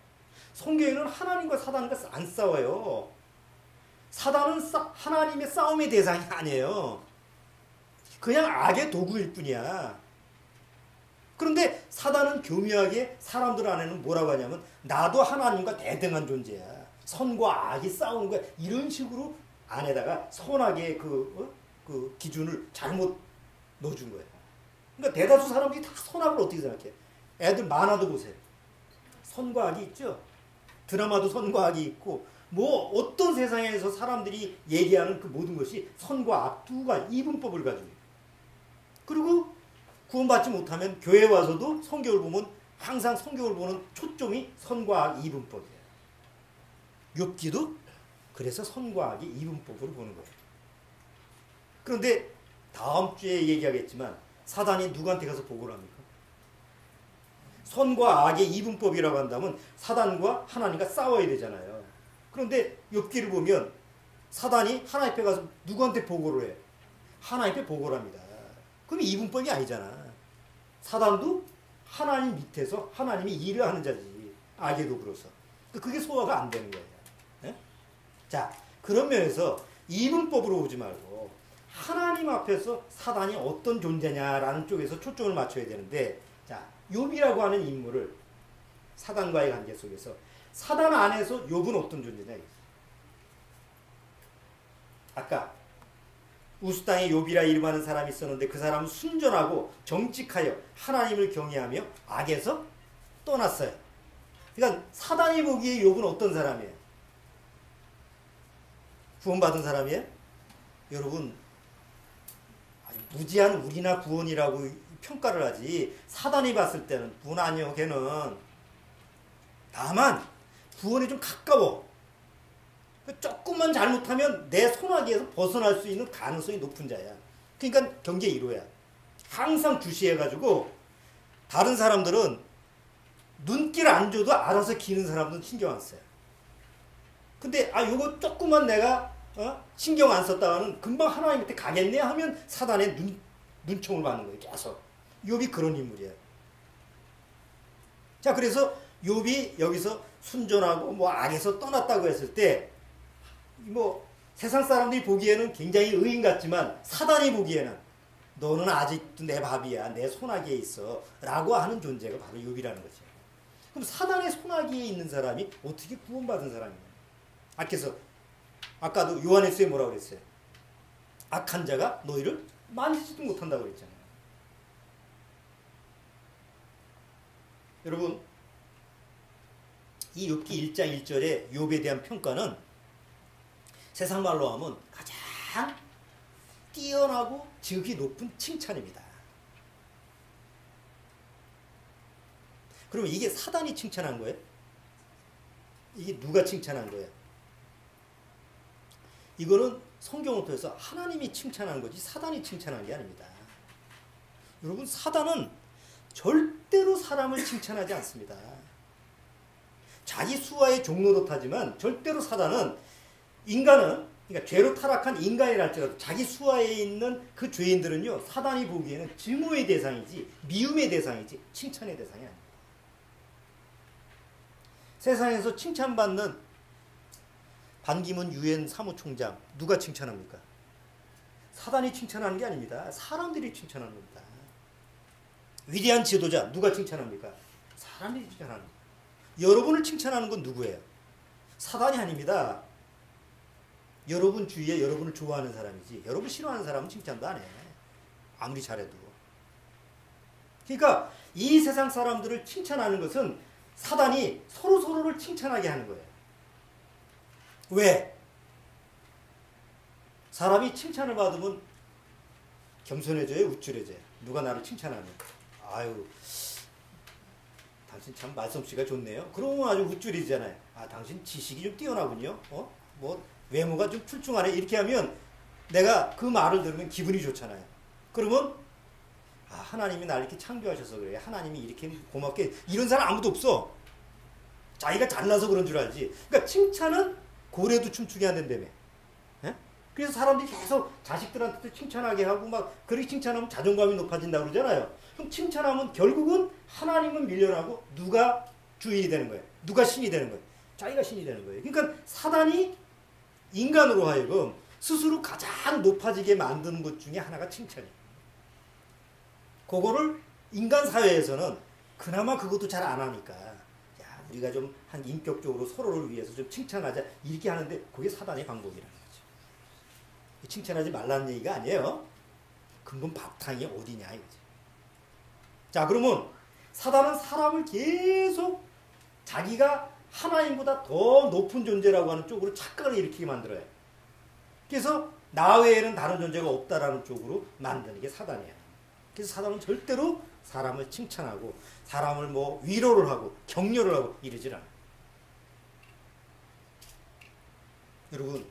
A: 성경에는 하나님과 사단과 안 싸워요. 사단은 하나님의 싸움의 대상이 아니에요. 그냥 악의 도구일 뿐이야. 그런데 사단은 교묘하게 사람들 안에는 뭐라고 하냐면 나도 하나님과 대등한 존재야. 선과 악이 싸우는 거야. 이런 식으로 안에다가 선악의 그 기준을 잘못 넣어준 거예요. 그러니까 대다수 사람들이 다 선악을 어떻게 생각해? 애들 만화도 보세요. 선과 악이 있죠. 드라마도 선과 악이 있고 어떤 세상에서 사람들이 얘기하는 그 모든 것이 선과 악 두 가지 이분법을 가지고 있어요. 그리고 구원받지 못하면 교회 와서도 성경을 보면 항상 성경을 보는 초점이 선과 악 이분법이에요. 욥기도 그래서 선과 악의 이분법으로 보는 거예요. 그런데 다음 주에 얘기하겠지만 사단이 누구한테 가서 보고를 합니까? 선과 악의 이분법이라고 한다면 사단과 하나님과 싸워야 되잖아요. 그런데 욥기를 보면 사단이 하나님 앞에 가서 누구한테 보고를 해? 하나님 앞에 보고를 합니다. 그럼 이분법이 아니잖아. 사단도 하나님 밑에서 하나님이 일을 하는 자지. 악의 도구로서. 그게 소화가 안 되는 거예요. 네? 자, 그런 면에서 이분법으로 오지 말고 하나님 앞에서 사단이 어떤 존재냐라는 쪽에서 초점을 맞춰야 되는데, 자, 욥이라고 하는 인물을 사단과의 관계 속에서 사단 안에서 욥은 어떤 존재냐? 아까 우스 땅에 욥이라 이름하는 사람이 있었는데 그 사람은 순전하고 정직하여 하나님을 경외하며 악에서 떠났어요. 그러니까 사단이 보기에 욥은 어떤 사람이에요? 구원받은 사람이에요? 여러분, 무지한 우리나 구원이라고 평가를 하지, 사단이 봤을 때는 구원 아니요, 걔는 다만 구원이 좀 가까워. 조금만 잘못하면 내 손아귀에서 벗어날 수 있는 가능성이 높은 자야. 그러니까 경계 1호야. 항상 주시해가지고 다른 사람들은 눈길 안 줘도 알아서 기는 사람들은 신경 안 써요. 근데 요거 조금만 내가 신경 안 썼다가는 금방 하나님 밑에 가겠네 하면 사단의 눈총을 받는 거예요. 계속. 욥이 그런 인물이에요. 자, 그래서 욥이 여기서 순전하고 악에서 떠났다고 했을 때 세상 사람들이 보기에는 굉장히 의인 같지만 사단이 보기에는 너는 아직도 내 밥이야, 내 손아귀에 있어 라고 하는 존재가 바로 욥이라는 거죠. 그럼 사단의 손아귀에 있는 사람이 어떻게 구원받은 사람이냐? 아까도 요한일서에 뭐라고 그랬어요? 악한 자가 너희를 만지지도 못한다고 그랬잖아요. 여러분, 이 욥기 1장 1절의 욥에 대한 평가는 세상 말로 하면 가장 뛰어나고 지극히 높은 칭찬입니다. 그러면 이게 사단이 칭찬한 거예요? 이게 누가 칭찬한 거예요? 이거는 성경을 통해서 하나님이 칭찬한 거지 사단이 칭찬한 게 아닙니다. 여러분, 사단은 절대로 사람을 칭찬하지 않습니다. 자기 수하의 종노릇하지만 절대로 사단은 그러니까 죄로 타락한 인간이라 할지라도 자기 수하에 있는 그 죄인들은요, 사단이 보기에는 증오의 대상이지 미움의 대상이지 칭찬의 대상이 아닙니다. 세상에서 칭찬받는 반기문 유엔 사무총장 누가 칭찬합니까? 사단이 칭찬하는 게 아닙니다. 사람들이 칭찬하는 겁니다. 위대한 지도자 누가 칭찬합니까? 사람들이 칭찬하는 겁니다. 여러분을 칭찬하는 건 누구예요? 사단이 아닙니다. 여러분 주위에 여러분을 좋아하는 사람이지 여러분 싫어하는 사람은 칭찬도 안 해. 아무리 잘해도. 그러니까 이 세상 사람들을 칭찬하는 것은 사단이 서로서로를 칭찬하게 하는 거예요. 왜? 사람이 칭찬을 받으면 겸손해져요? 우쭐해져요? 누가 나를 칭찬하면 아유, 당신 참 말솜씨가 좋네요. 그러면 아주 우쭐이잖아요. 당신 지식이 좀 뛰어나군요. 외모가 좀 출중하네. 이렇게 하면 내가 그 말을 들으면 기분이 좋잖아요. 그러면 하나님이 나를 이렇게 창조하셔서 그래. 하나님이 이렇게 고맙게. 이런 사람 아무도 없어. 자기가 잘나서 그런 줄 알지. 그러니까 칭찬은 고래도 춤추게 한다며. 그래서 사람들이 계속 자식들한테도 칭찬하게 하고 그렇게 칭찬하면 자존감이 높아진다고 그러잖아요. 그럼 칭찬하면 결국은 하나님은 밀려나고 누가 주인이 되는 거예요. 누가 신이 되는 거예요. 자기가 신이 되는 거예요. 그러니까 사단이 인간으로 하여금 스스로 가장 높아지게 만드는 것 중에 하나가 칭찬이에요. 그거를 인간 사회에서는 그나마 그것도 잘 안 하니까 우리가 좀 한 인격적으로 서로를 위해서 좀 칭찬하자 이렇게 하는데 그게 사단의 방법이라는 거죠. 칭찬하지 말라는 얘기가 아니에요. 근본 바탕이 어디냐 이거지. 자, 그러면 사단은 사람을 계속 자기가 하나님보다 더 높은 존재라고 하는 쪽으로 착각을 일으키게 만들어요. 그래서 나 외에는 다른 존재가 없다라는 쪽으로 만드는 게 사단이에요. 그래서 사단은 절대로 사람을 칭찬하고 사람을 위로를 하고 격려를 하고 이러질 않아요. 여러분,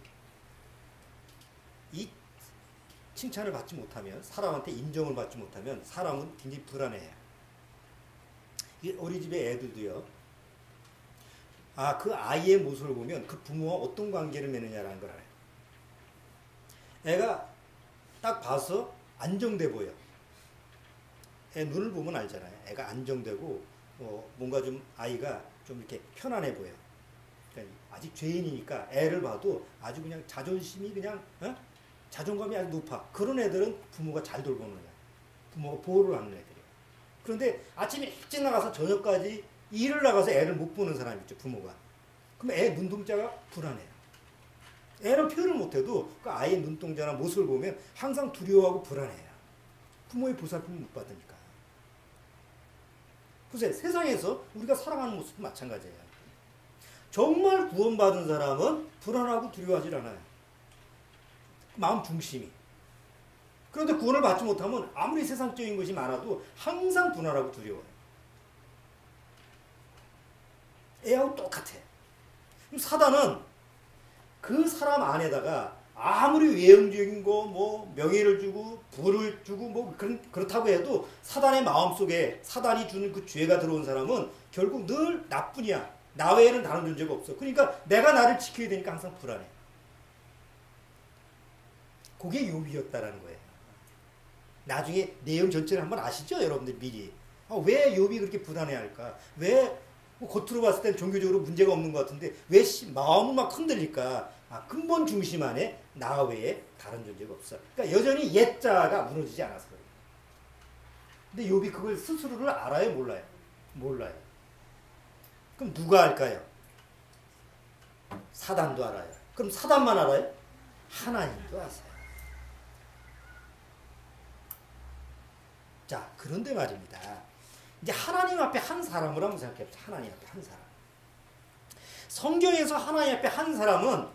A: 이 칭찬을 받지 못하면, 사람한테 인정을 받지 못하면 사람은 굉장히 불안해요. 어린이집의 애들도요. 그 아이의 모습을 보면 그 부모와 어떤 관계를 맺느냐라는 걸 알아요. 애가 딱 봐서 안정돼 보여. 애 눈을 보면 알잖아요. 애가 안정되고 뭔가 좀 아이가 좀 이렇게 편안해 보여. 그러니까 아직 죄인이니까 애를 봐도 아주 그냥 자존심이 그냥 자존감이 아주 높아. 그런 애들은 부모가 잘 돌보는 거야. 부모가 보호를 하는 애들이에요. 그런데 아침에 일찍 나가서 저녁까지 일을 나가서 애를 못 보는 사람 있죠. 부모가. 그럼 애 눈동자가 불안해요. 애는 표현을 못해도 그 아이의 눈동자나 모습을 보면 항상 두려워하고 불안해요. 부모의 보살핌을 못 받으니까. 보세요. 세상에서 우리가 살아가는 모습도 마찬가지예요. 정말 구원받은 사람은 불안하고 두려워하지 않아요. 마음 중심이. 그런데 구원을 받지 못하면 아무리 세상적인 것이 많아도 항상 불안하고 두려워요. 애하고 똑같아. 그럼 사단은 그 사람 안에다가 아무리 외형적인 거, 뭐 명예를 주고 부를 주고 뭐 그렇다고 해도 사단의 마음속에 사단이 주는 그 죄가 들어온 사람은 결국 늘 나뿐이야. 나 외에는 다른 존재가 없어. 그러니까 내가 나를 지켜야 되니까 항상 불안해. 그게 욥이었다라는 거예요. 나중에 내용 전체를 한번 아시죠? 여러분들 미리. 왜 욥이 그렇게 불안해할까? 왜 겉으로 봤을 땐 종교적으로 문제가 없는 것 같은데 왜 마음은 막 흔들릴까? 근본 중심 안에 나 외에 다른 존재가 없어. 그러니까 여전히 옛자가 무너지지 않아서 그래요. 근데 욥이 그걸 스스로를 알아요? 몰라요? 몰라요. 그럼 누가 알까요? 사단도 알아요. 그럼 사단만 알아요? 하나님도 아세요. 자, 그런데 말입니다. 이제 하나님 앞에 한 사람을 한번 생각해보세요. 하나님 앞에 한 사람. 성경에서 하나님 앞에 한 사람은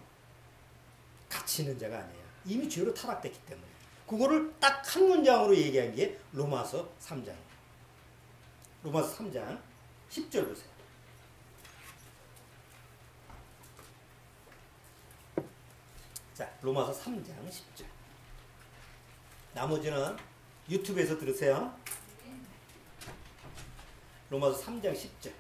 A: 가치 있는 자가 아니에요. 이미 죄로 타락됐기 때문에. 그거를 딱 한 문장으로 얘기한 게 로마서 3장이에요. 로마서 3장 10절 보세요. 자, 로마서 3장 10절. 나머지는 유튜브에서 들으세요. 로마서 3장 10절.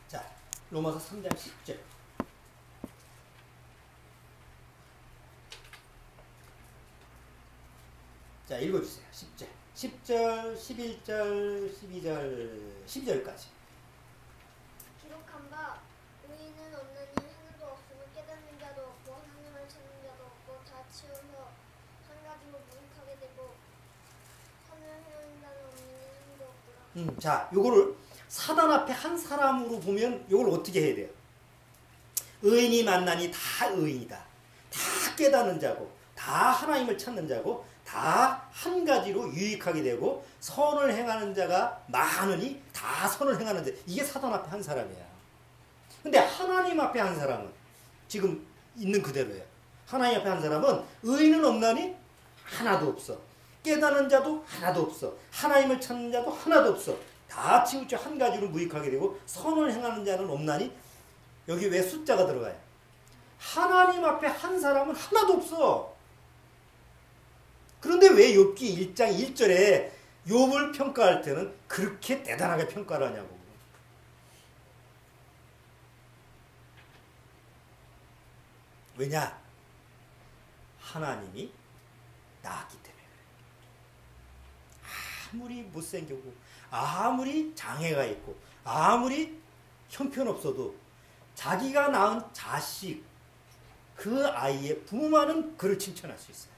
A: 자, 로마서 3장 10절. 자, 읽어주세요. 10절. 10절, 11절, 12절, 12절까지.
B: 기록한 바 의인은 없느니 하나도 없으며 깨닫는 자도 없고 하나님을 찾는 자도 없고 다 치워서 한 가지로 무익하게 되고 선을 행하는 자는 없느니 한도 없더라.
A: 자, 요거를 사단 앞에 한 사람으로 보면 요걸 어떻게 해야 돼요? 의인이 만나니 다 의인이다. 다 깨닫는 자고 다 하나님을 찾는 자고 다 한 가지로 유익하게 되고 선을 행하는 자가 많으니 다 선을 행하는 자. 이게 사단 앞에 한 사람이야. 근데 하나님 앞에 한 사람은 지금 있는 그대로예요. 하나님 앞에 한 사람은 의인은 없나니 하나도 없어. 깨닫는 자도 하나도 없어. 하나님을 찾는 자도 하나도 없어. 다 치우쳐 한 가지로 무익하게 되고 선을 행하는 자는 없나니. 여기 왜 숫자가 들어가요? 하나님 앞에 한 사람은 하나도 없어. 그런데 왜 욥기 1장 1절에 욥을 평가할 때는 그렇게 대단하게 평가를 하냐고. 왜냐? 하나님이 낳았기 때문에 그래. 아무리 못생기고 아무리 장애가 있고 아무리 형편없어도 자기가 낳은 자식 그 아이의 부모만은 그를 칭찬할 수 있어요.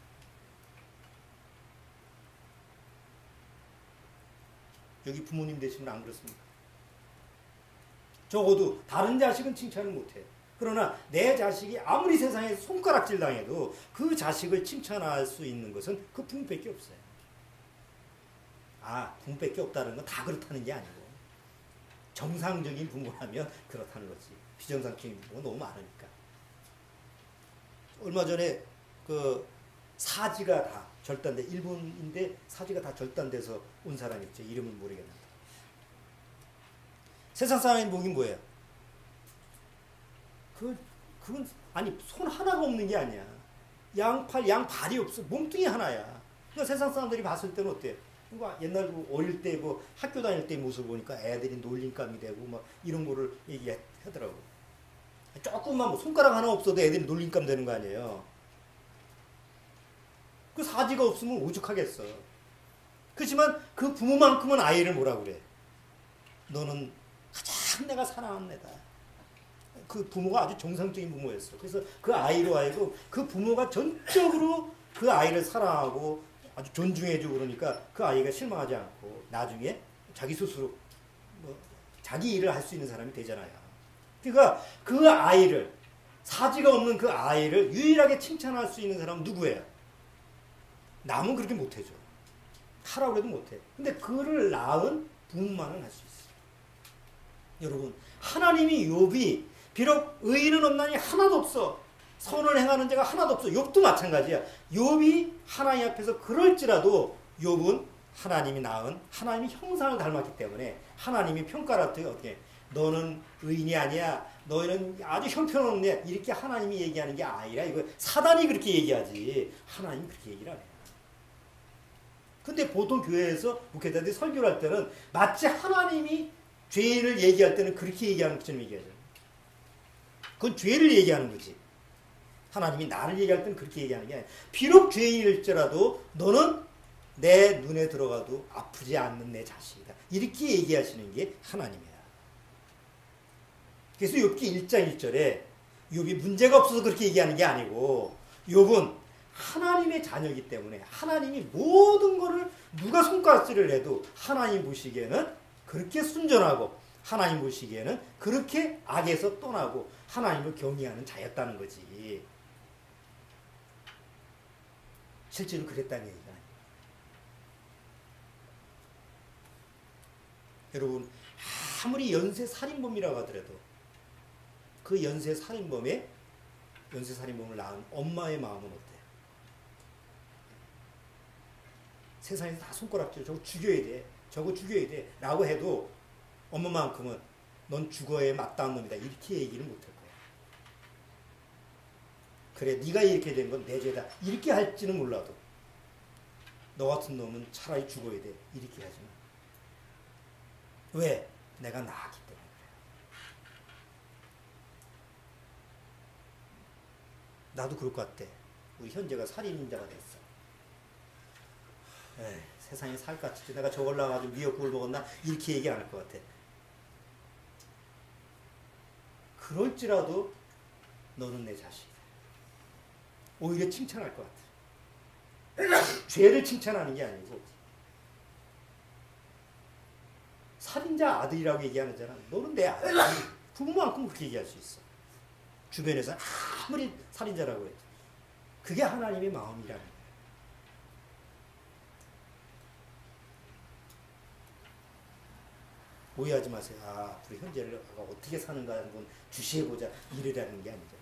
A: 여기 부모님 되시면 안 그렇습니까? 적어도 다른 자식은 칭찬을 못해요. 그러나 내 자식이 아무리 세상에 손가락질 당해도 그 자식을 칭찬할 수 있는 것은 그 부모밖에 없어요. 부모밖에 없다는 건 다 그렇다는 게 아니고 정상적인 부모라면 그렇다는 거지. 비정상적인 부모가 너무 많으니까. 얼마 전에 그 사지가 다 절단돼, 일본인데 사지가 다 절단돼서 온 사람 있죠. 이름은 모르겠는데. 세상 사람이 보긴 뭐예요? 그건 아니 손 하나가 없는 게 아니야. 양발이 없어. 몸뚱이 하나야. 그러니까 세상 사람들이 봤을 때는 어때? 그러니까 옛날 어릴 때 뭐 학교 다닐 때 모습 보니까 애들이 놀림감이 되고 막 이런 거를 얘기하더라고. 조금만 뭐 손가락 하나 없어도 애들이 놀림감 되는 거 아니에요. 그 사지가 없으면 오죽하겠어. 그렇지만 그 부모만큼은 아이를 뭐라 그래? 너는 가장 내가 사랑하는 애다. 그 부모가 아주 정상적인 부모였어. 그래서 그 아이로 하여금 그 부모가 전적으로 그 아이를 사랑하고 아주 존중해주고 그러니까 그 아이가 실망하지 않고 나중에 자기 스스로 뭐 자기 일을 할 수 있는 사람이 되잖아요. 그러니까 그 아이를, 사지가 없는 그 아이를 유일하게 칭찬할 수 있는 사람은 누구예요? 남은 그렇게 못해줘. 하라고 해도 못해. 근데 그를 낳은 부모만은 할 수 있어요. 여러분, 하나님이 욥이 비록 의인은 없나니 하나도 없어. 선을 행하는 자가 하나도 없어. 욥도 마찬가지야. 욥이 하나님 앞에서 그럴지라도 욥은 하나님이 낳은 하나님의 형상을 닮았기 때문에 하나님이 평가를 할 때 어떻게 너는 의인이 아니야. 너희는 아주 형편없네. 이렇게 하나님이 얘기하는 게 아니라 이거 사단이 그렇게 얘기하지. 하나님이 그렇게 얘기를 안 해요. 근데 보통 교회에서 목회자들이 설교를 할 때는 마치 하나님이 죄인을 얘기할 때는 그렇게 얘기하는 것처럼 얘기하죠. 그건 죄를 얘기하는 거지. 하나님이 나를 얘기할 때는 그렇게 얘기하는 게 아니야. 비록 죄인일지라도 너는 내 눈에 들어가도 아프지 않는 내 자식이다. 이렇게 얘기하시는 게 하나님이야. 그래서 욥기 1장 1절에 욥이 문제가 없어서 그렇게 얘기하는 게 아니고 욥은 하나님의 자녀이기 때문에 하나님이 모든 것을 누가 손가락질을 해도 하나님 보시기에는 그렇게 순전하고 하나님 보시기에는 그렇게 악에서 떠나고 하나님을 경외하는 자였다는 거지. 실제로 그랬다는 얘기가 아니에요. 여러분, 아무리 연쇄 살인범이라고 하더라도 그 연쇄 살인범을 낳은 엄마의 마음은 어때요? 세상에서 다 손가락질, 저거 죽여야 돼. 저거 죽여야 돼. 라고 해도 엄마만큼은 넌 죽어야 마땅한 놈이다. 이렇게 얘기는 못할 거야. 그래, 네가 이렇게 된 건 내 죄다. 이렇게 할지는 몰라도 너 같은 놈은 차라리 죽어야 돼. 이렇게 하지 마. 왜? 내가 낳았기 때문에 그래요. 나도 그럴 것 같아. 우리 현재가 살인자가 됐어. 에이, 세상에 살같이 내가 저걸 나가지고 미역국을 먹었나? 이렇게 얘기 안 할 것 같아. 그럴지라도 너는 내 자식이다. 오히려 칭찬할 것 같아. 죄를 칭찬하는 게 아니고 살인자 아들이라고 얘기하는 자는 너는 내 아들. 부모만큼 그렇게 얘기할 수 있어. 주변에서 아무리 살인자라고 해도 그게 하나님의 마음이라는 거예요. 오해하지 마세요. 우리 현재를 어떻게 사는가 한번 주시해보자. 이러라는 게 아니죠.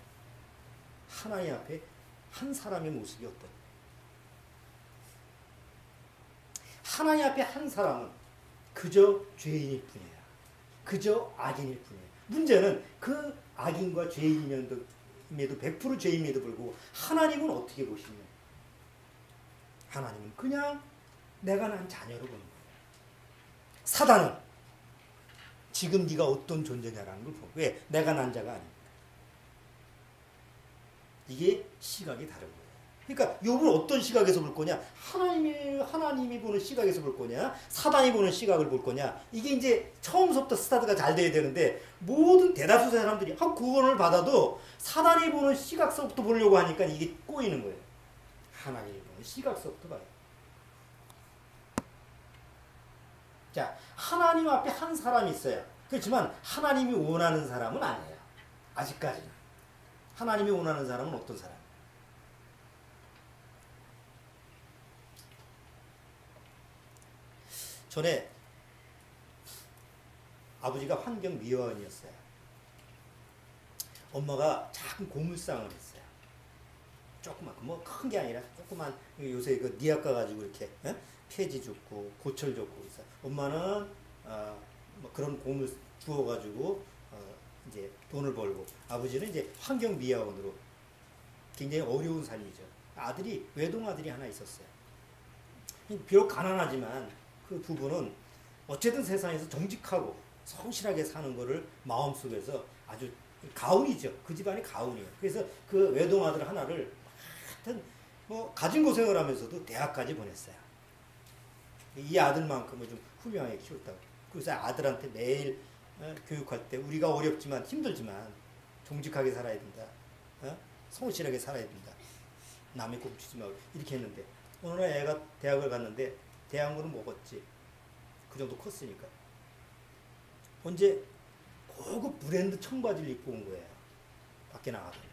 A: 하나님 앞에 한 사람의 모습이 어떤? 하나님 앞에 한 사람은 그저 죄인일 뿐이에요. 그저 악인일 뿐이에요. 문제는 그 악인과 죄인임에도 100% 죄인임에도 불구하고 하나님은 어떻게 보시냐? 하나님은 그냥 내가 난 자녀로 보는 거예요. 사단은 지금 네가 어떤 존재냐라는 걸 보고 왜? 내가 난 자가 아닙니다. 이게 시각이 다른 거예요. 그러니까 욥을 어떤 시각에서 볼 거냐? 하나님이 보는 시각에서 볼 거냐? 사단이 보는 시각을 볼 거냐? 이게 이제 처음부터 스타트가 잘 돼야 되는데 모든 대다수 사람들이 구원을 받아도 사단이 보는 시각서부터 보려고 하니까 이게 꼬이는 거예요. 하나님이 보는 시각서부터 봐요. 자, 하나님 앞에 한 사람이 있어요. 그렇지만 하나님이 원하는 사람은 아니에요. 아직까지는. 하나님이 원하는 사람은 어떤 사람? 전에 아버지가 환경미화원이었어요. 엄마가 작은 고물상을 했어요. 조그만, 뭐 큰 게 아니라 조그만, 요새 그 니약 가가지고 이렇게 폐지 줬고 고철 줬고 있어요. 엄마는 뭐 그런 고물 주워가지고 이제 돈을 벌고, 아버지는 이제 환경미화원으로 굉장히 어려운 삶이죠. 아들이 외동아들이 하나 있었어요. 비록 가난하지만 그 부부는 어쨌든 세상에서 정직하고 성실하게 사는 거를 마음속에서 아주 가훈이죠. 그 집안이 가훈이에요. 그래서 그 외동아들 하나를 하여튼 뭐 가진 고생을 하면서도 대학까지 보냈어요. 이 아들만큼은 좀 훌륭하게 키웠다고. 그래서 아들한테 매일 교육할 때 우리가 어렵지만 힘들지만 정직하게 살아야 된다. 성실하게 살아야 된다. 남의 거 훔치지 말고 이렇게 했는데 어느 날 애가 대학을 갔는데 대학으로 먹었지. 그 정도 컸으니까. 언제 고급 브랜드 청바지를 입고 온 거예요. 밖에 나가더니.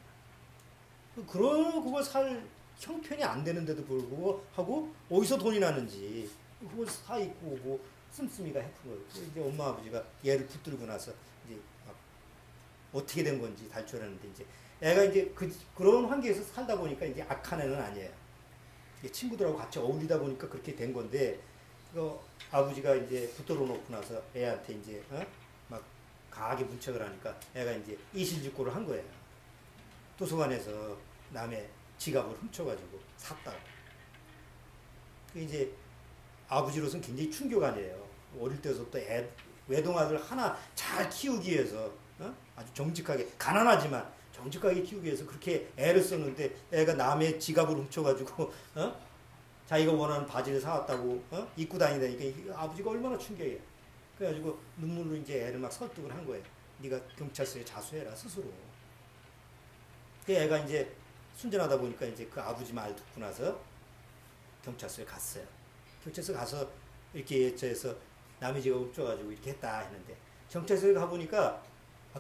A: 그걸 살 형편이 안 되는데도 불구하고 어디서 돈이 나는지 그걸 사 입고 오고 씀씀이가 해픈 거예요. 이제 엄마 아버지가 얘를 붙들고 나서 이제 막 어떻게 된 건지 탈출하는데 이제 애가 이제 그런 환경에서 살다 보니까 이제 악한 애는 아니에요. 친구들하고 같이 어울리다 보니까 그렇게 된 건데 아버지가 이제 붙들어 놓고 나서 애한테 이제 막 강하게 문책을 하니까 애가 이제 이실직고를 한 거예요. 도서관에서 남의 지갑을 훔쳐가지고 샀다고. 이제 아버지로서는 굉장히 충격 아니에요. 어릴 때부터 외동아들 하나 잘 키우기 위해서 아주 정직하게 가난하지만 정직하게 키우기 위해서 그렇게 애를 썼는데 애가 남의 지갑을 훔쳐가지고 자기가 원하는 바지를 사왔다고 입고 다니다니까 아버지가 얼마나 충격이에요. 그래가지고 눈물로 이제 애를 막 설득을 한 거예요. 네가 경찰서에 자수해라 스스로. 그 애가 이제 순전하다 보니까 이제 그 아버지 말 듣고 나서 경찰서에 갔어요. 경찰서 가서 이렇게 해서 남의 지갑 훔쳐가지고 이렇게 했다 했는데 경찰서에 가보니까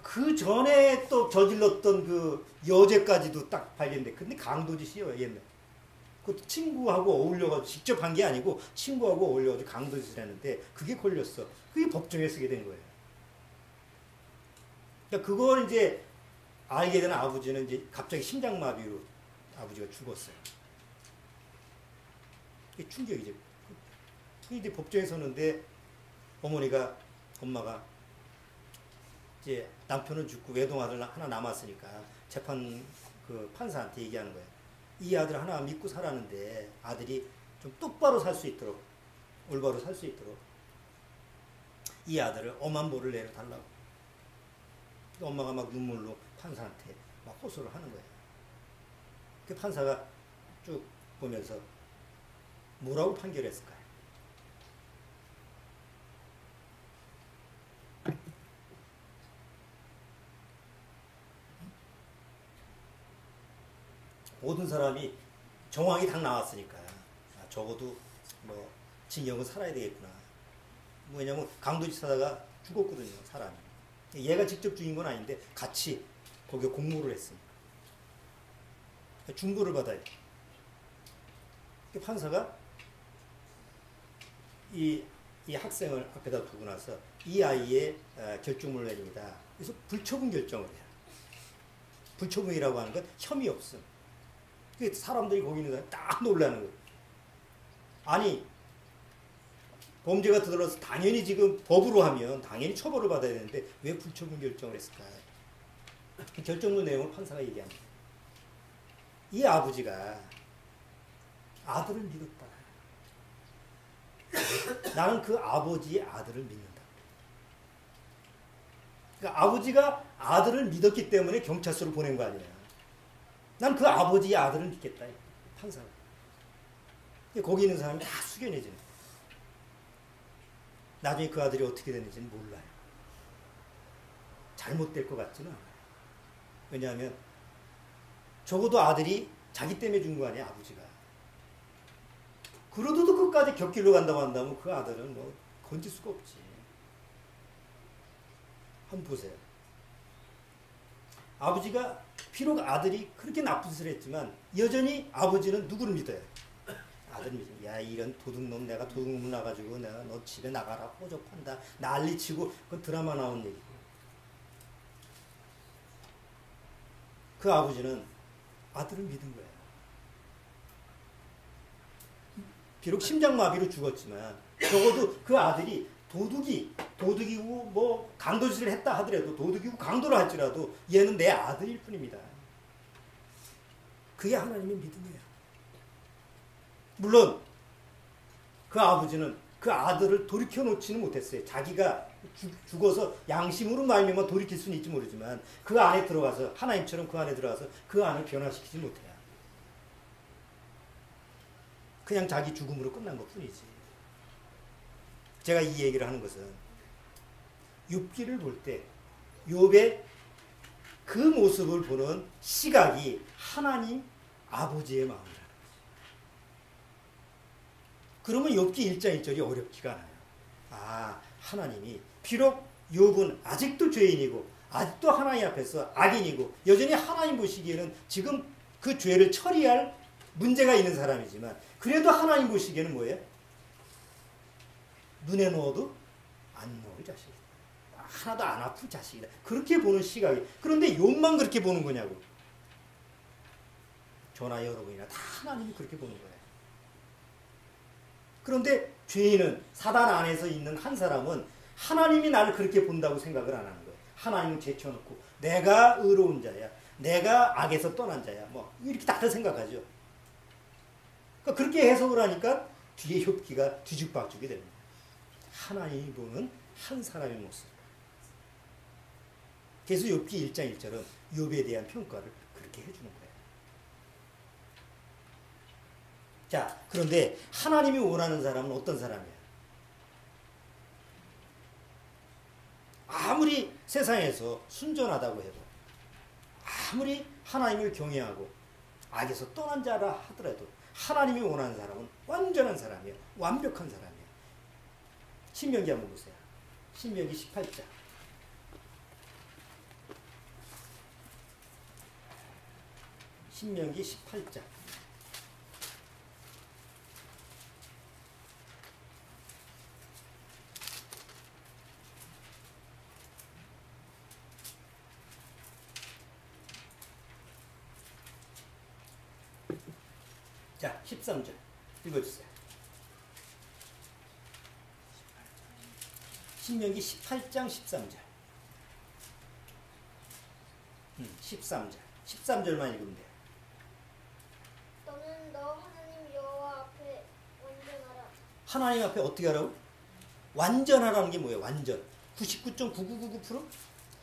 A: 그 전에 또 저질렀던 그 여죄까지도 딱 발견돼. 근데 강도짓이에요, 옛날. 그것도 친구하고 어울려가지고 직접 한 게 아니고 친구하고 어울려가지고 강도짓을 했는데 그게 걸렸어. 그게 법정에 쓰게 된 거예요. 그러니까 그걸 이제 알게 된 아버지는 이제 갑자기 심장마비로 아버지가 죽었어요. 이게 충격이죠. 그 이제 법정에 서는데 엄마가 이제 남편은 죽고 외동아들 하나 남았으니까 재판 그 판사한테 얘기하는 거예요. 이 아들 하나 믿고 살았는데 아들이 좀 똑바로 살 수 있도록 올바로 살 수 있도록 이 아들을 엄한 벌을 내려달라고. 엄마가 막 눈물로 판사한테 막 호소를 하는 거예요. 그 판사가 쭉 보면서 뭐라고 판결했을까요? 모든 사람이 정황이 딱 나왔으니까 적어도 뭐 징역은 살아야 되겠구나. 왜냐면 강도짓 하다가 죽었거든요, 사람이. 얘가 직접 죽인 건 아닌데 같이 거기에 공모를 했으니까. 중고를 받아요. 판사가 이 학생을 앞에다 두고 나서 이 아이의 결정문을 내립니다. 그래서 불처분 결정을 해요. 불처분이라고 하는 건 혐의 없음. 사람들이 거기 있는 사람이 딱 놀라는 거예요. 아니, 범죄가 들어서 당연히 지금 법으로 하면 당연히 처벌을 받아야 되는데 왜 불처분 결정을 했을까? 그 결정문 내용을 판사가 얘기합니다. 이 아버지가 아들을 믿었다. 나는 그 아버지의 아들을 믿는다. 그러니까 아버지가 아들을 믿었기 때문에 경찰서로 보낸 거 아니야. 난 그 아버지의 아들을 믿겠다. 판사가. 거기 있는 사람이 다 숙연해지는 거야. 나중에 그 아들이 어떻게 되는지는 몰라요. 잘못될 것 같지는 않아요. 왜냐하면 적어도 아들이 자기 때문에 준 거 아니야, 아버지가. 그러고도 끝까지 곁길로 간다고 한다면 그 아들은 뭐 건질 수가 없지. 한번 보세요. 아버지가 비록 아들이 그렇게 나쁜 짓을 했지만 여전히 아버지는 누구를 믿어요? 아들을 믿어요. 야, 이런 도둑놈, 내가 도둑놈 나가지고 내가 너 집에 나가라 호적한다 난리치고 그 드라마 나온 얘기고. 그 아버지는 아들을 믿은 거예요. 비록 심장마비로 죽었지만 적어도 그 아들이 도둑이고 뭐 강도짓을 했다 하더라도 도둑이고 강도를 할지라도 얘는 내 아들일 뿐입니다. 그게 하나님의 믿음이에요. 물론 그 아버지는 그 아들을 돌이켜놓지는 못했어요. 자기가 죽어서 양심으로 말미암아 돌이킬 수는 있지 모르지만 그 안에 들어가서 하나님처럼 그 안에 들어가서 그 안을 변화시키지 못해요. 그냥 자기 죽음으로 끝난 것뿐이지. 제가 이 얘기를 하는 것은 욥기를 볼 때 욥의 그 모습을 보는 시각이 하나님 아버지의 마음이라. 그러면 욥기 1장 1절이 어렵지가 않아요. 아, 하나님이 비록 욥은 아직도 죄인이고 아직도 하나님 앞에서 악인이고 여전히 하나님 보시기에는 지금 그 죄를 처리할 문제가 있는 사람이지만 그래도 하나님 보시기에는 뭐예요? 눈에 넣어도 안 넣을 자식이다. 하나도 안 아픈 자식이다. 그렇게 보는 시각이. 그런데 욥만 그렇게 보는 거냐고. 저나 여러분이나 다 하나님이 그렇게 보는 거예요. 그런데 죄인은 사단 안에서 있는 한 사람은 하나님이 나를 그렇게 본다고 생각을 안 하는 거예요. 하나님을 제쳐놓고 내가 의로운 자야. 내가 악에서 떠난 자야. 뭐 이렇게 다들 생각하죠. 그러니까 그렇게 해석을 하니까 뒤에 욥기가 뒤죽박죽이 됩니다. 하나님이 보는 한 사람의 모습. 그래서 욥기 1장 1절은 욥에 대한 평가를 그렇게 해주는 거예요. 자, 그런데 하나님이 원하는 사람은 어떤 사람이야? 아무리 세상에서 순전하다고 해도 아무리 하나님을 경외하고 악에서 떠난 자라 하더라도 하나님이 원하는 사람은 완전한 사람이에요. 완벽한 사람이에요. 신명기 한번 보세요. 신명기 18장. 신명기 18장. 자, 13절 읽어주세요. 신명기 18장 13절. 13절. 13절만 읽으면 돼요.
B: 너는 너 하나님 여호와 앞에 완전하라.
A: 하나님 앞에 어떻게 하라고? 완전하라는 게 뭐예요? 완전. 99.9999%?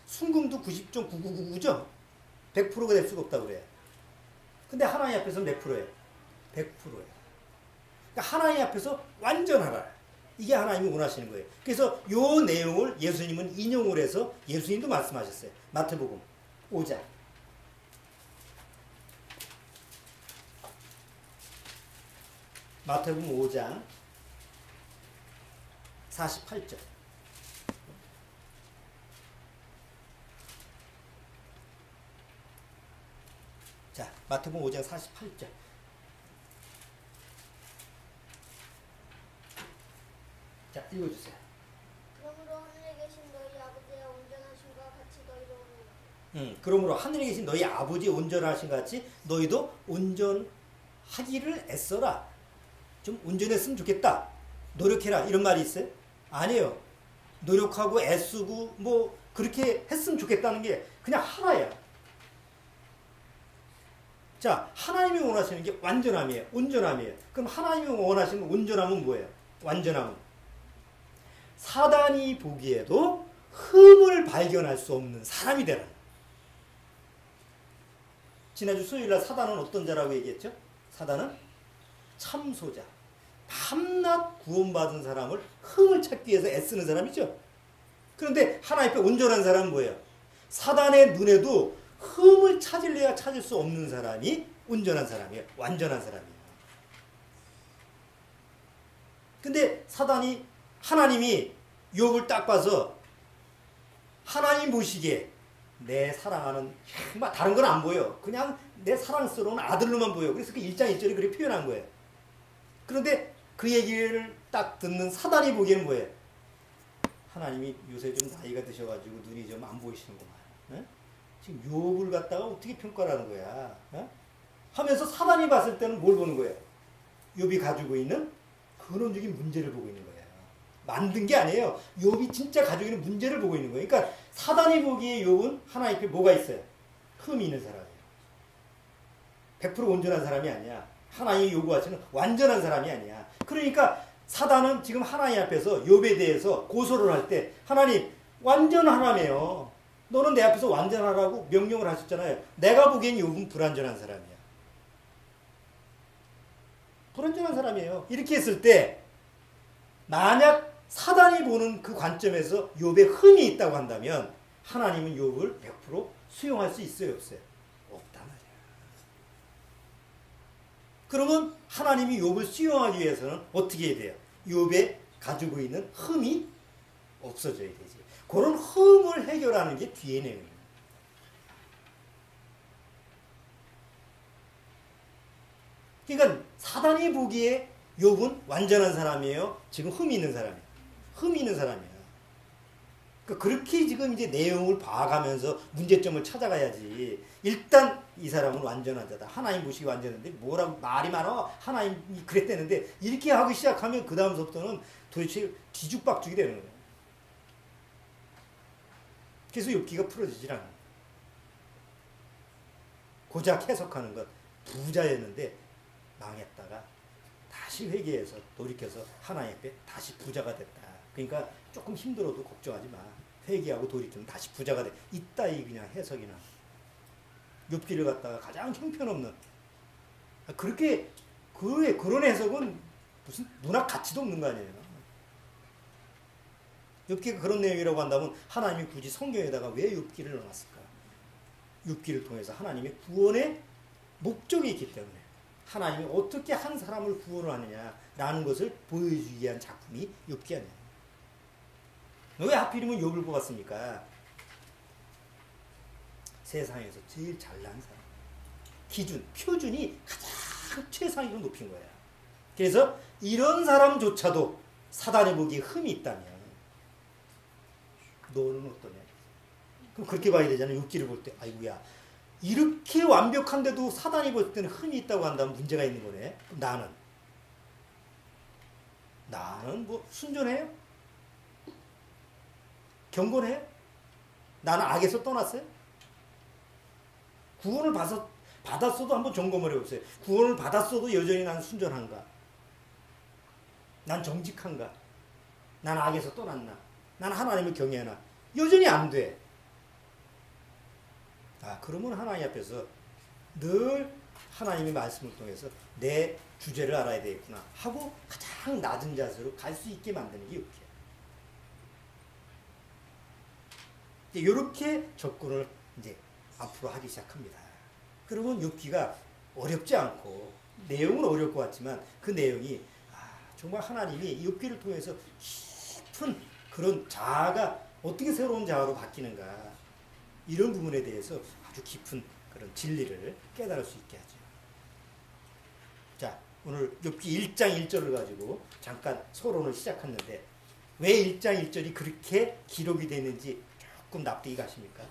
A: 순금도 90.9999죠? 100%가 될 수가 없다고 그래요. 근데 하나님 앞에서는 몇 프로예요? 100%예요. 그러니까 하나님 앞에서 완전하라. 이게 하나님이 원하시는 거예요. 그래서 이 내용을 예수님은 인용을 해서 예수님도 말씀하셨어요. 마태복음 5장. 마태복음 5장 48절. 자, 마태복음 5장 48절. 자, 읽어주세요.
B: 그러므로 하늘에 계신 너희 아버지의 온전하심과 같이 너희도 온전하라.
A: 그러므로 하늘에 계신 너희 아버지의 온전하신 같이 너희도 온전하기를 애써라. 좀 온전했으면 좋겠다. 노력해라. 이런 말이 있어요? 아니에요. 노력하고 애쓰고 뭐 그렇게 했으면 좋겠다는 게 그냥 하나야. 자, 하나님이 원하시는 게 완전함이에요. 온전함이에요. 그럼 하나님이 원하시는 온전함은 뭐예요? 완전함은 사단이 보기에도 흠을 발견할 수 없는 사람이 되라. 지난주 수요일날 사단은 어떤 자라고 얘기했죠? 사단은 참소자. 밤낮 구원받은 사람을 흠을 찾기 위해서 애쓰는 사람이죠. 그런데 하나님 앞에 온전한 사람은 뭐예요? 사단의 눈에도 흠을 찾으려야 찾을 수 없는 사람이 온전한 사람이에요. 완전한 사람이에요. 근데 하나님이 욥을 딱 봐서 하나님 보시기에 내 사랑하는 다른 건 안 보여. 그냥 내 사랑스러운 아들로만 보여. 그래서 그 1장 1절이 그렇게 표현한 거예요. 그런데 그 얘기를 딱 듣는 사단이 보기에는 뭐예요? 하나님이 요새 좀 나이가 드셔가지고 눈이 좀 안 보이시는구만. 네? 지금 욥을 갖다가 어떻게 평가를 하는 거야? 네? 하면서 사단이 봤을 때는 뭘 보는 거예요? 욥이 가지고 있는 근원적인 문제를 보고 있는 거예요. 만든 게 아니에요. 욥이 진짜 가지고 있는 문제를 보고 있는 거예요. 그러니까 사단이 보기에 욥은 하나님 앞에 뭐가 있어요? 흠이 있는 사람이에요. 100% 온전한 사람이 아니야. 하나님이 요구하시는 완전한 사람이 아니야. 그러니까 사단은 지금 하나님 앞에서 욥에 대해서 고소를 할 때 하나님 완전하라며요. 너는 내 앞에서 완전하라고 명령을 하셨잖아요. 내가 보기엔 욥은 불완전한 사람이야. 불완전한 사람이에요. 이렇게 했을 때 만약 사단이 보는 그 관점에서 욥에 흠이 있다고 한다면 하나님은 욥을 100% 수용할 수 있어요, 없어요? 없단 말이야. 그러면 하나님이 욥을 수용하기 위해서는 어떻게 해야 돼요? 욥에 가지고 있는 흠이 없어져야 되지. 그런 흠을 해결하는 게 뒤에 내용이에요. 그러니까 사단이 보기에 욥은 완전한 사람이에요? 지금 흠이 있는 사람이에요? 흠이 있는 사람이에요. 그러니까 그렇게 지금 이제 내용을 봐가면서 문제점을 찾아가야지. 일단 이 사람은 완전한 자다. 하나님 보시기 완전한데 뭐라고 말이 많아. 하나님이 그랬다는데 이렇게 하기 시작하면 그 다음부터는 도대체 뒤죽박죽이 되는 거예요. 그래서 욥기가 풀어지질 않아요. 고작 해석하는 것 부자였는데 망했다가 다시 회개해서 돌이켜서 하나님 앞에 다시 부자가 됐다. 그러니까 조금 힘들어도 걱정하지 마. 회개하고 돌이키면 다시 부자가 돼. 이따위 그냥 해석이나. 욥기를 갖다가 가장 형편없는 그렇게 그런 해석은 무슨 문학 가치도 없는 거 아니에요. 욥기가 그런 내용이라고 한다면 하나님이 굳이 성경에다가 왜 욥기를 넣어놨을까? 욥기를 통해서 하나님의 구원의 목적이 있기 때문에 하나님이 어떻게 한 사람을 구원을 하느냐라는 것을 보여주기 위한 작품이 욥기 아니에요. 왜 하필이면 욥을 뽑았습니까? 세상에서 제일 잘난 사람. 기준, 표준이 가장 최상위로 높인 거야. 그래서 이런 사람조차도 사단의 보기에 흠이 있다면 너는 어떠냐? 그럼 그렇게 봐야 되잖아요. 욥기를 볼 때. 아이고야. 이렇게 완벽한데도 사단이 볼 때는 흠이 있다고 한다면 문제가 있는 거네. 그럼 나는 뭐 순전해요? 경건해요? 나는 악에서 떠났어요? 구원을 받았어도 한번 점검을 해보세요. 구원을 받았어도 여전히 난 순전한가? 난 정직한가? 난 악에서 떠났나? 난 하나님을 경외하나? 여전히 안 돼. 그러면 하나님 앞에서 늘 하나님의 말씀을 통해서 내 주제를 알아야 되겠구나 하고 가장 낮은 자세로 갈 수 있게 만드는 게 욥기야. 이렇게 접근을 이제 앞으로 하기 시작합니다. 그러면 욥기가 어렵지 않고 내용은 어려울 것 같지만 그 내용이 정말 하나님이 욥기를 통해서 깊은 그런 자아가 어떻게 새로운 자아로 바뀌는가 이런 부분에 대해서 아주 깊은 그런 진리를 깨달을 수 있게 하죠. 자, 오늘 욥기 1장 1절을 가지고 잠깐 서론을 시작했는데 왜 1장 1절이 그렇게 기록이 되는지 조금 납득이 가십니까?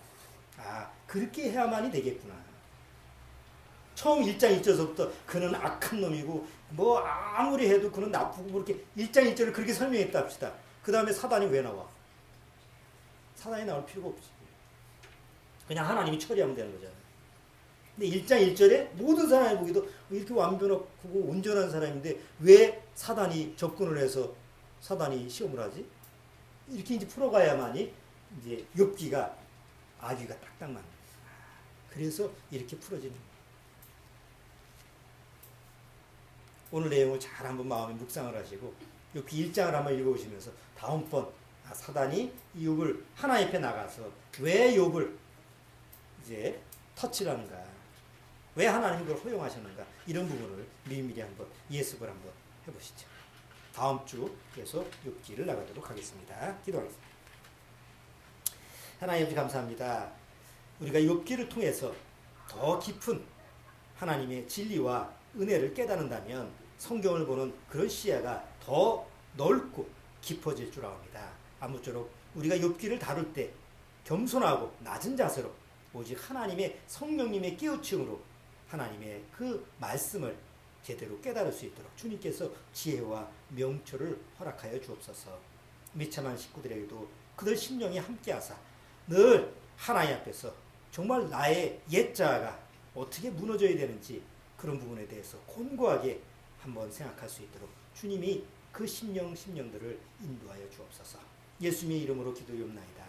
A: 그렇게 해야만이 되겠구나. 처음 1장 1절서부터 그는 악한 놈이고 뭐 아무리 해도 그는 나쁘고 그렇게 1장 1절을 그렇게 설명했다 합시다. 그 다음에 사단이 왜 나와? 사단이 나올 필요가 없지. 그냥 하나님이 처리하면 되는 거잖아요. 근데 1장 1절에 모든 사람이 보기도 이렇게 완벽하고 온전한 사람인데 왜 사단이 접근을 해서 사단이 시험을 하지? 이렇게 이제 풀어가야만이 이제 욥기가 아귀가 딱딱 맞는. 그래서 이렇게 풀어지는 거예요. 오늘 내용을 잘 한번 마음에 묵상을 하시고 욥기 1장을 한번 읽어보시면서 다음번 사단이 이 욥을 하나님 앞에 나가서 왜 욥을 이제 터치를 하는가, 왜 하나님이 그걸 허용하셨는가 이런 부분을 미리미리 한번 예습을 한번 해보시죠. 다음 주 계속 욥기를 나가도록 하겠습니다. 기도하겠습니다. 하나님 아버지 감사합니다. 우리가 욥기를 통해서 더 깊은 하나님의 진리와 은혜를 깨닫는다면 성경을 보는 그런 시야가 더 넓고 깊어질 줄 압니다. 아무쪼록 우리가 욥기를 다룰 때 겸손하고 낮은 자세로 오직 하나님의 성령님의 깨우침으로 하나님의 그 말씀을 제대로 깨달을 수 있도록 주님께서 지혜와 명철을 허락하여 주옵소서. 미참한 식구들에게도 그들 심령이 함께하사 늘 하나님 앞에서 정말 나의 옛자아가 어떻게 무너져야 되는지 그런 부분에 대해서 곤고하게 한번 생각할 수 있도록 주님이 그 심령들을 인도하여 주옵소서. 예수님의 이름으로 기도하옵나이다.